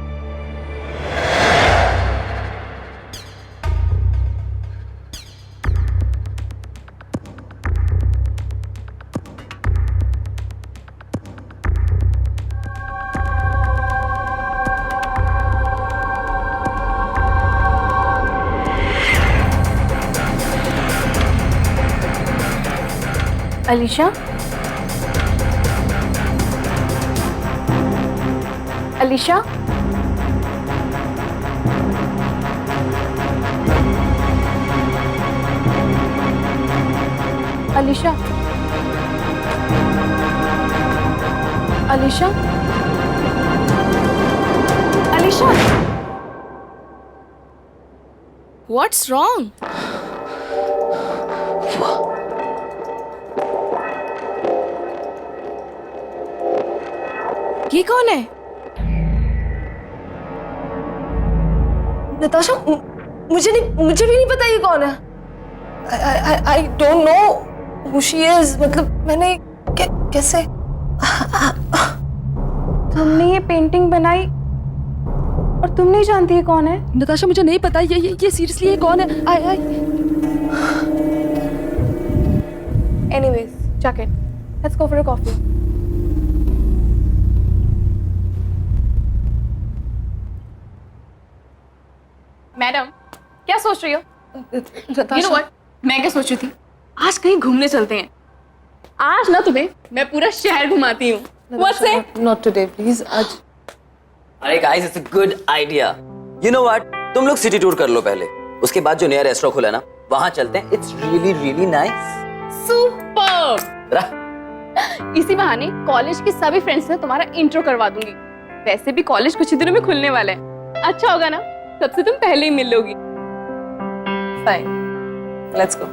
Alisha, Alisha, Alisha, Alisha, Alisha, What's wrong? ये कौन है? नताशा, मुझे भी नहीं पता ये कौन है। I don't know who she is। मतलब मैंने कैसे? तुमने ये पेंटिंग बनाई और तुम नहीं जानती ये कौन है? नताशा, मुझे नहीं पता ये सीरियसली ये कौन है। Anyways, check it. Let's go for a coffee. Madam, क्या सोच रही हो? You know what? मैं क्या सोच रही थी? आज कहीं घूमने चलते हैं। आज ना तुम्हें मैं पूरा शहर घुमाती हूँ। What's it? Not today, please। आज। अरे guys, it's a good idea. You know what, तुम लोग सिटी टूर कर लो पहले, उसके बाद जो नया रेस्टोरेंट खुला है ना, वहां चलते हैं। It's really really nice. Super. इसी बहाने कॉलेज की सभी फ्रेंड्स से तुम्हारा इंट्रो करवा दूंगी। वैसे भी कॉलेज कुछ ही दिनों में खुलने वाला है। अच्छा होगा ना, सबसे तुम पहले ही मिल लोगी। Fine, let's go.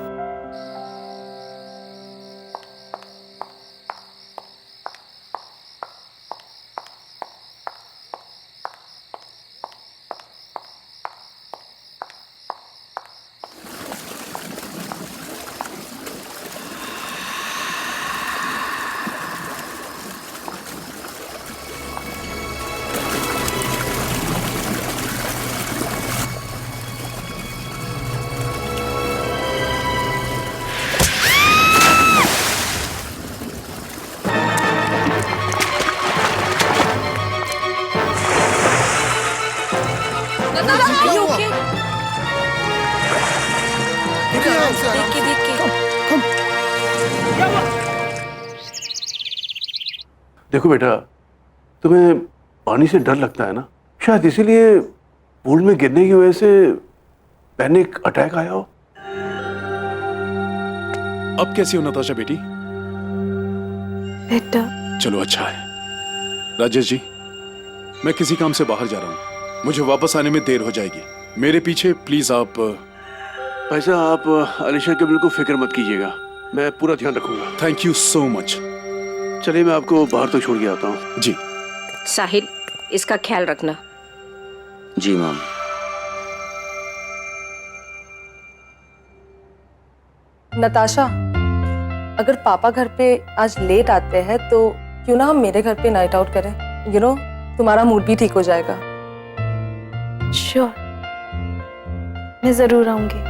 देख के देखो बेटा, तुम्हें पानी से डर लगता है ना, शायद इसीलिए पूल में गिरने की वजह से पैनिक अटैक आया हो। अब कैसी हो नताशा बेटी? बेटा चलो अच्छा है। राजेश जी, मैं किसी काम से बाहर जा रहा हूँ, मुझे वापस आने में देर हो जाएगी, मेरे पीछे प्लीज आप। पैसा आप अलीशा के बिल्कुल फिक्र मत कीजिएगा, मैं पूरा ध्यान रखूंगा। Thank you so much. चलिए मैं आपको बाहर तक छोड़ के आता हूँ। जी। साहिल, इसका ख्याल रखना। जी मैम। नताशा, अगर पापा घर पे आज लेट आते हैं तो क्यों ना हम मेरे घर पे नाइट आउट करें? यू नो, तुम्हारा मूड भी ठीक हो जाएगा। श्योर, मैं जरूर आऊंगी।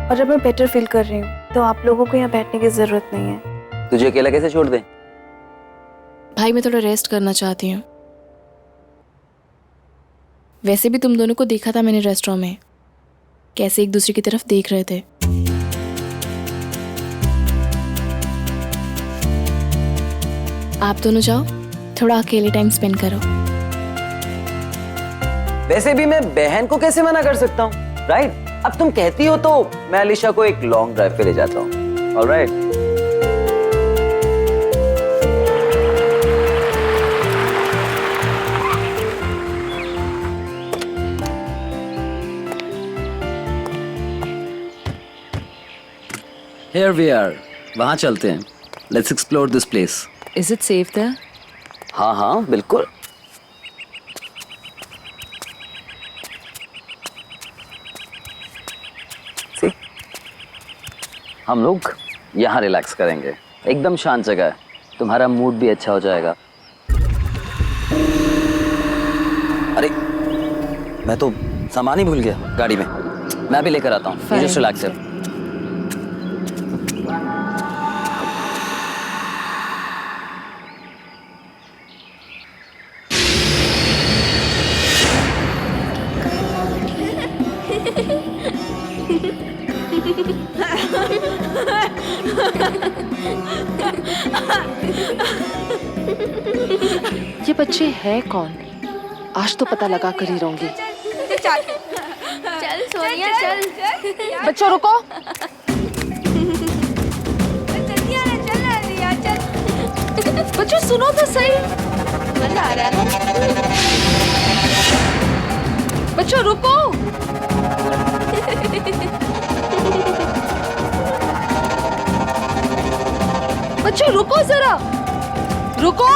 और अब मैं बेटर फील कर रही हूँ तो आप लोगों को यहाँ बैठने की जरूरत नहीं है। तुझे अकेला कैसे छोड़ दें? भाई मैं थोड़ा रेस्ट करना चाहती हूँ। वैसे भी तुम दोनों को देखा था मैंने रेस्टोरेंट में, कैसे एक दूसरे की तरफ देख रहे थे। आप दोनों जाओ, थोड़ा अकेले टाइम स्पेंड करो। वैसे भी मैं बहन को कैसे मना कर सकता हूँ, राइट? अब तुम कहती हो तो मैं अलीशा को एक लॉन्ग ड्राइव पे ले जाता हूँ। ऑलराइट। Here we are. वहाँ चलते हैं। Let's explore this place. Is it safe there? हाँ हाँ बिल्कुल। See? हम लोग यहाँ रिलैक्स करेंगे, एकदम शांत जगह है, तुम्हारा मूड भी अच्छा हो जाएगा। अरे मैं तो सामान ही भूल गया गाड़ी में, मैं भी लेकर आता हूँ। जस्ट रिलैक्स है। ये बच्चे हैं कौन? आज तो पता लगा कर ही रहूंगी। चल सोनिया चल। बच्चों रुको। बच्चों सुनो तो सही। मजा आ रहा है। बच्चों रुको। बच्चों रुको जरा, रुको।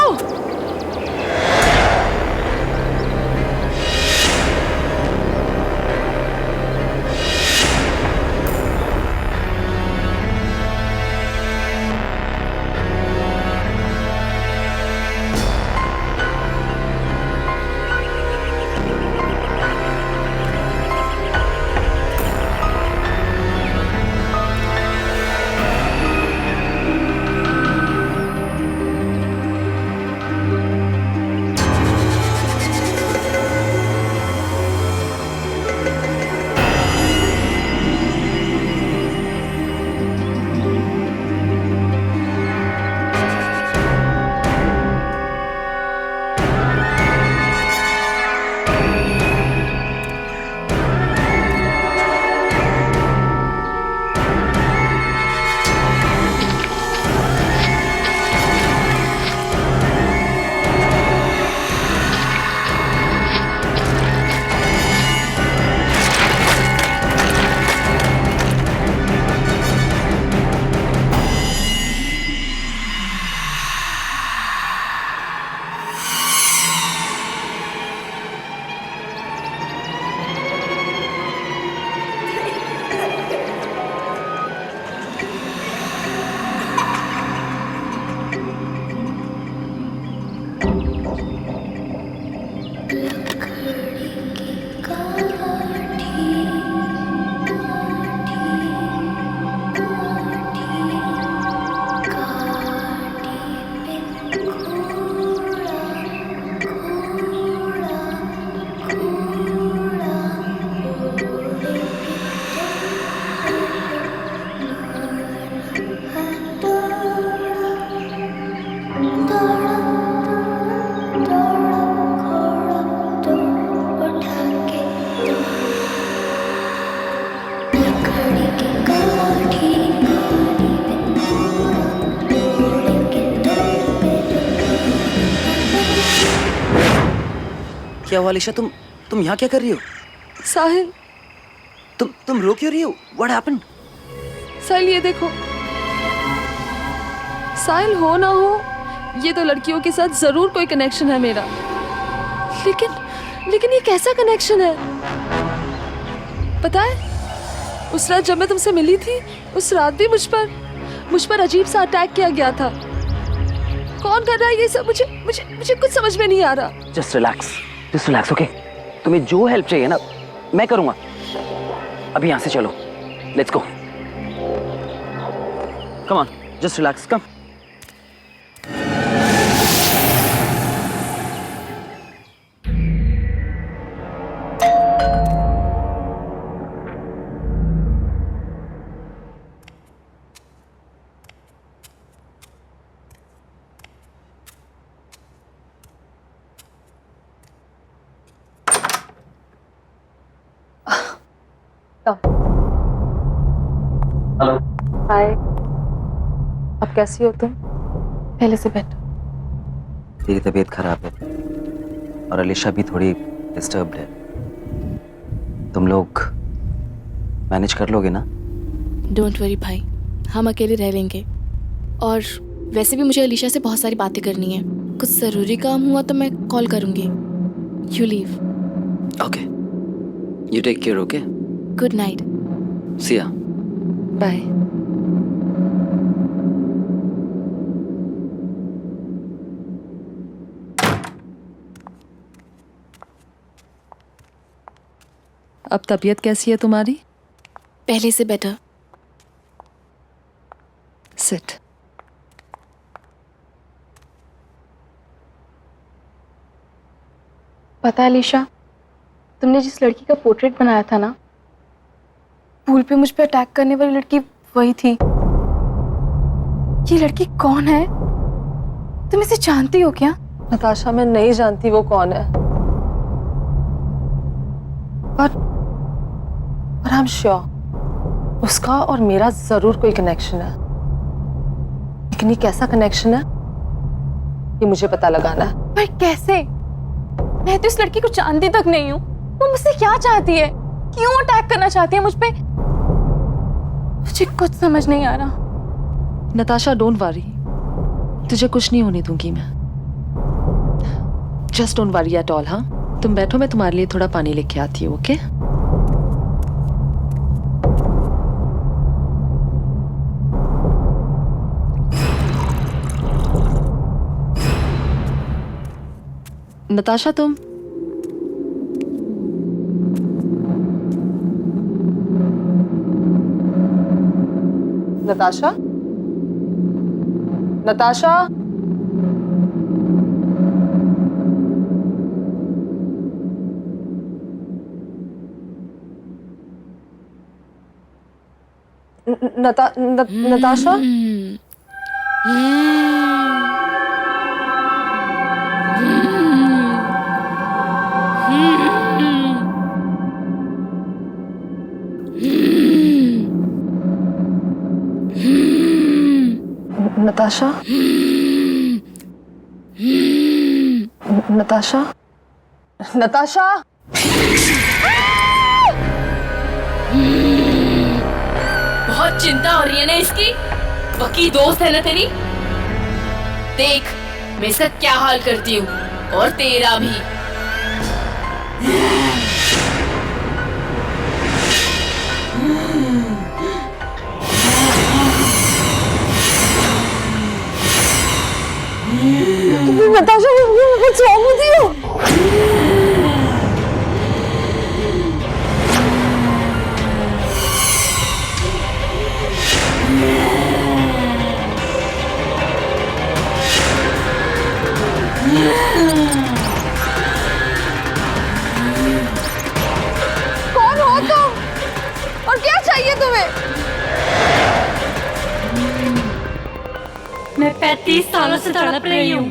क्या हुआ अलीशा? तुम यहाँ क्या कर रही हो? साहिल, तुम रो क्यों रही हो? What happened? साहिल ये देखो। साहिल हो ना हो, ये तो लड़कियों के साथ जरूर कोई कनेक्शन है मेरा। लेकिन ये कैसा कनेक्शन है? पता है, उस रात जब मैं तुमसे मिली थी, उस रात भी मुझ पर अजीब सा अटैक किया गया था। कौन कर रहा है ये सब? मुझे कुछ समझ में नहीं आ रहा। Just relax, okay? तुम्हें जो हेल्प चाहिए ना, मैं करूंगा। अभी यहाँ से चलो, let's go. Come on, just relax, come. Hello, hi. अब कैसी हो तुम? पहले से बेटर। तेरी तबीयत खराब है और अलीशा भी थोड़ी डिस्टर्ब्ड है। तुम लोग मैनेज कर लोगे ना? डोंट वरी भाई, हम अकेले रह लेंगे। और वैसे भी मुझे अलीशा से बहुत सारी बातें करनी है। कुछ ज़रूरी काम हुआ तो मैं कॉल करूँगी। You leave. Okay, you take care, okay? Good night. See ya. Bye. अब तबीयत कैसी है तुम्हारी? पहले से बेटर। सिट। पता है अलीशा, तुमने जिस लड़की का पोर्ट्रेट बनाया था ना, पूल पे मुझ पे अटैक करने वाली लड़की वही थी। ये लड़की कौन है? तुम इसे जानती हो क्या? नताशा, मैं नहीं जानती वो कौन है, पर आई एम श्योर उसका और मेरा जरूर कोई कनेक्शन है। लेकिन ये कैसा कनेक्शन है, ये मुझे पता लगाना है। पर कैसे? मैं तो इस लड़की को जानती तक नहीं हूँ। वो मुझसे क्या चाहती है? क्यों अटैक करना चाहती है मुझ पे? मुझे कुछ समझ नहीं आ रहा। नताशा, डोंट वरी, तुझे कुछ नहीं होने दूंगी मैं। Just don't worry at all. हाँ, तुम बैठो, मैं तुम्हारे लिए थोड़ा पानी लेके आती हूँ, ओके? नताशा, तुम नताशा, नताशा, नताशा, नताशा, नताशा, नताशा। बहुत चिंता हो रही है ना इसकी? पक्की दोस्त है ना तेरी? देख मैं इसका क्या हाल करती हूँ, और तेरा भी। Natasha, what's wrong with you? कौन हो तुम? और क्या चाहिए तुम्हें? मैं 35 सालों से तड़प रही हूँ,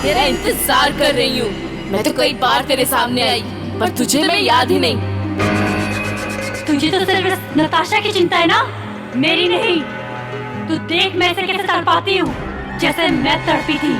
तेरा इंतजार कर रही हूँ। मैं तो कई बार तेरे सामने आई, पर तुझे मैं याद ही नहीं। तुझे तो सिर्फ नताशा की चिंता है ना, मेरी नहीं। तू देख मैं इसे कैसे तड़पाती हूँ, जैसे मैं तड़पी थी।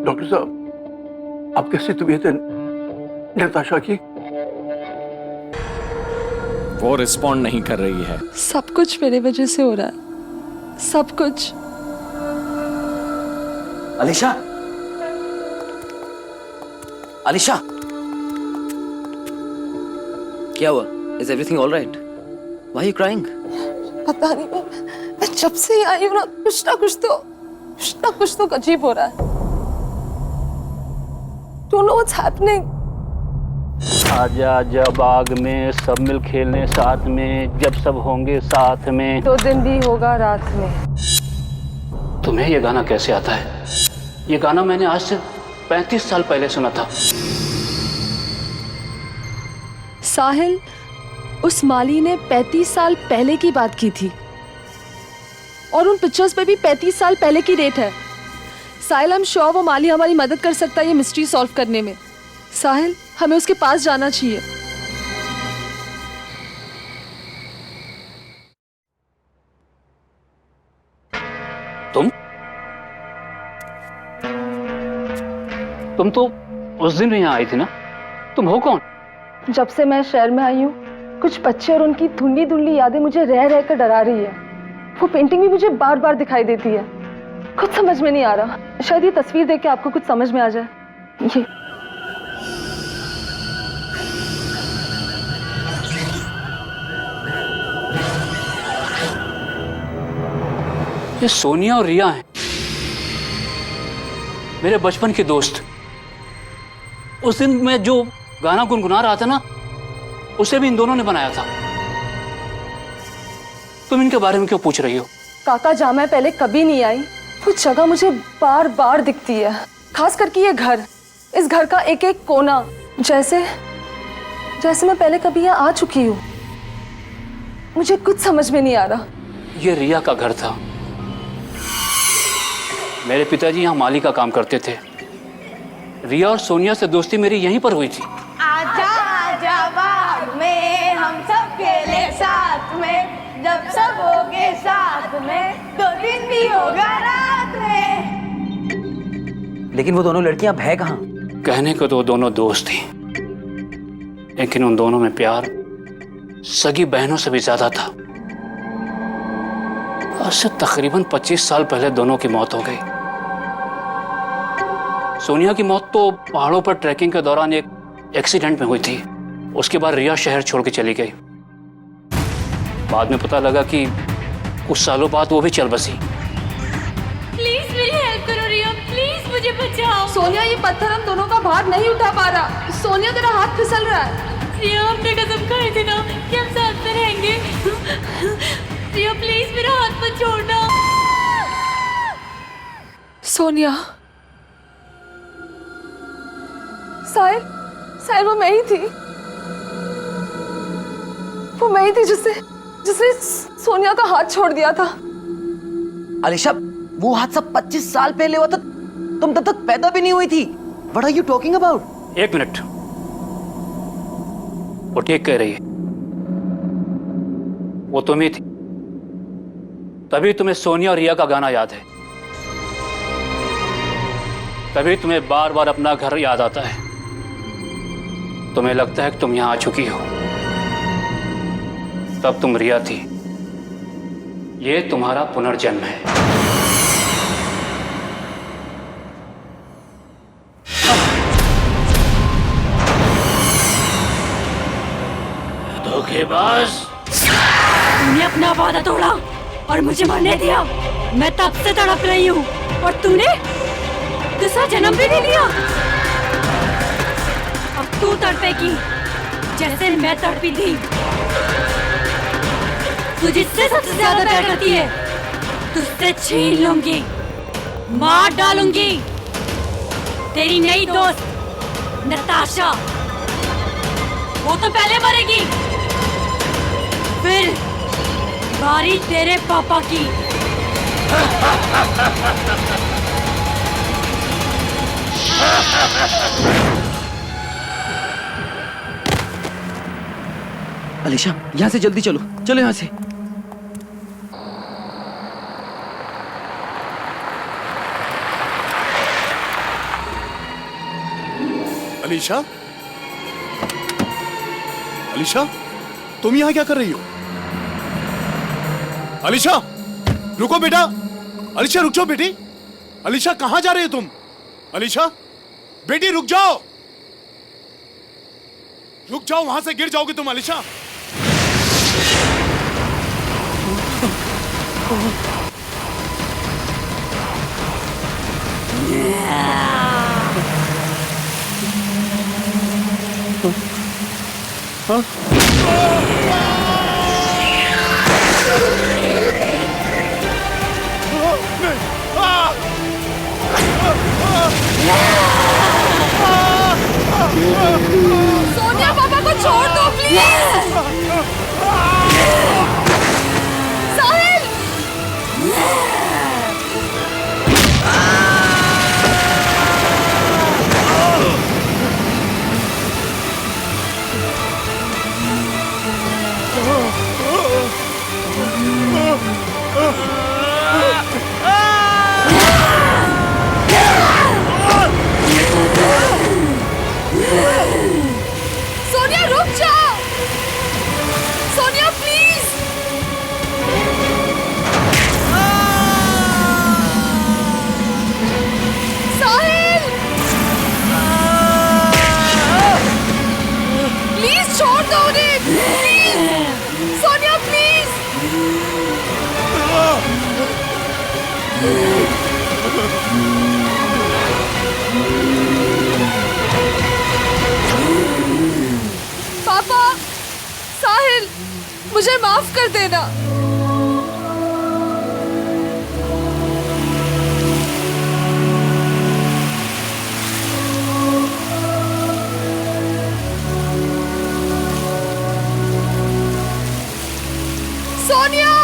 डॉक्टर साहब, अब कैसी तबीयत है नताशा की? वो रिस्पॉन्ड नहीं कर रही है। सब कुछ मेरे वजह से हो रहा है, सब कुछ। अलीशा, अलीशा, क्या हुआ? Is everything all right? Why you crying? पता नहीं, मैं जब से ही आई हूँ ना, कुछ ना कुछ तो अजीब हो रहा है। Don't know what's happening. आजा आजा बाग में सब मिल खेलने साथ में, जब सब होंगे साथ में, तो दिन भी होगा रात में। तुम्हें ये गाना कैसे आता है? ये गाना मैंने आज से 35 साल पहले सुना था। साहिल, उस माली ने 35 साल पहले की बात की थी और उन पिक्चर्स पे भी 35 साल पहले की डेट है। साहिल, हम श्योर वो माली हमारी मदद कर सकता है ये मिस्ट्री सॉल्व करने में। साहिल, हमें उसके पास जाना चाहिए। तुम तो उस दिन भी यहाँ आई थी ना? तुम हो कौन? जब से मैं शहर में आई हूँ, कुछ बच्चे और उनकी धुंधली धुंधली यादें मुझे रह रह कर डरा रही है। वो पेंटिंग भी मुझे बार बार दिखाई देती है। कुछ समझ में नहीं आ रहा। शायद ये तस्वीर देख के आपको कुछ समझ में आ जाए। ये सोनिया और रिया हैं, मेरे बचपन के दोस्त। उस दिन मैं जो गाना गुनगुना रहा था ना, उसे भी इन दोनों ने बनाया था। तुम इनके बारे में क्यों पूछ रही हो? काका, जहाँ मैं पहले कभी नहीं आई, वो जगह मुझे बार बार दिखती है। खास करके ये घर, इस घर का एक एक कोना, जैसे मैं पहले कभी यहाँ आ चुकी हूँ। मुझे कुछ समझ में नहीं आ रहा। ये रिया का घर था। मेरे पिताजी यहाँ माली का काम करते थे। रिया और सोनिया से दोस्ती मेरी यहीं पर हुई थी। आजा आजा बाग में हम सब खेले साथ में, जब सब होगे साथ में, तो दिन भी होगा रात में। लेकिन वो दोनों लड़कियां अब है कहाँ? कहने को तो वो दोनों दोस्त थी, लेकिन उन दोनों में प्यार सगी बहनों से भी ज्यादा था। आज से तकरीबन 25 साल पहले दोनों की मौत हो गई। सोनिया की मौत तो पहाड़ों पर ट्रैकिंग के दौरान एक एक्सीडेंट में हुई थी। उसके बाद रिया शहर छोड़ के चली गई। बाद में पता लगा कि कुछ सालों बाद वो भी चल बसी। प्लीज मेरी हेल्प करो रिया, प्लीज मुझे बचाओ। सोनिया, ये पत्थर हम दोनों का भार नहीं उठा पा रहा। सोनिया, तेरा हाथ फिसल रहा है। रिया, हमने कसम खाई थी ना कि हम साथ में रहेंगे। रिया प्लीज मेरा हाथ मत छोड़ना। सोनिया, साहिल, वो मैं ही थी। वो मैं ही थी जिसने सोनिया का हाथ छोड़ दिया था। अलीशा, वो हादसा 25 साल पहले हुआ था। तुम तब तक पैदा भी नहीं हुई थी। What are you talking about? 1 minute, वो ठीक कह रही है। वो तुम ही थी, तभी तुम्हें सोनिया और रिया का गाना याद है। तभी तुम्हें बार बार अपना घर याद आता है। तुम्हें लगता है कि तुम यहां आ चुकी हो। तब तुम रिया थी। ये तुम्हारा पुनर्जन्म है। धोखेबाज, तूने अपना वादा तोड़ा और मुझे मरने दिया। मैं तब से तड़प रही हूँ और तूने दूसरा जन्म भी ले लिया। अब तू तड़पेगी जैसे मैं तड़पी थी। तू जिससे सबसे ज्यादा प्यार करती है, तुझसे छीन लूंगी, मार डालूंगी। तेरी नई दोस्त नताशा, वो तो पहले मरेगी, फिर बारी तेरे पापा की। अलीशा, यहाँ से जल्दी चलो, चलो यहाँ से। अलीशा, अलीशा, तुम यहाँ क्या कर रही हो? अलीशा, रुको बेटा। अलीशा रुक जाओ बेटी। अलीशा कहाँ जा रही हो तुम? अलीशा, बेटी रुक जाओ, रुक जाओ, वहां से गिर जाओगे तुम। अलीशा, सोनिया, पापा को छोड़ दो प्लीज। साहिल, सोनिया रुक जाओ। सोनिया प्लीज। साहिल, प्लीज छोड़ दो उन्हें, प्लीज। सोनिया प्लीज। पापा, साहिल, मुझे माफ कर देना। सोनिया,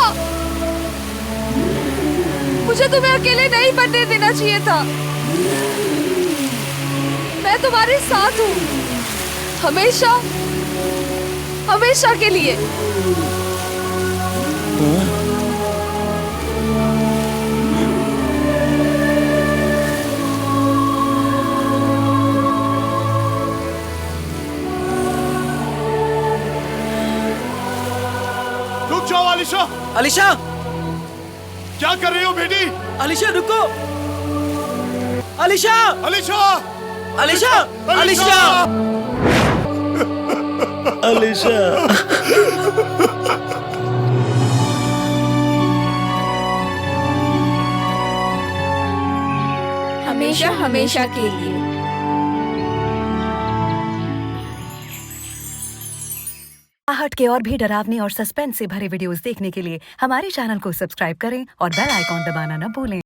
मुझे तुम्हें अकेले नहीं बनने देना चाहिए था। मैं तुम्हारे साथ हूँ, हमेशा, हमेशा के लिए। रुक जाओ अलीशा। अलीशा, क्या कर रही हो बेटी? अलीशा रुको। अलीशा, अलीशा, अलीशा, अलीशा, अलीशा। हमेशा हमेशा के लिए। आहट के और भी डरावने और सस्पेंस से भरे वीडियोस देखने के लिए हमारे चैनल को सब्सक्राइब करें और बेल आइकॉन दबाना न भूलें।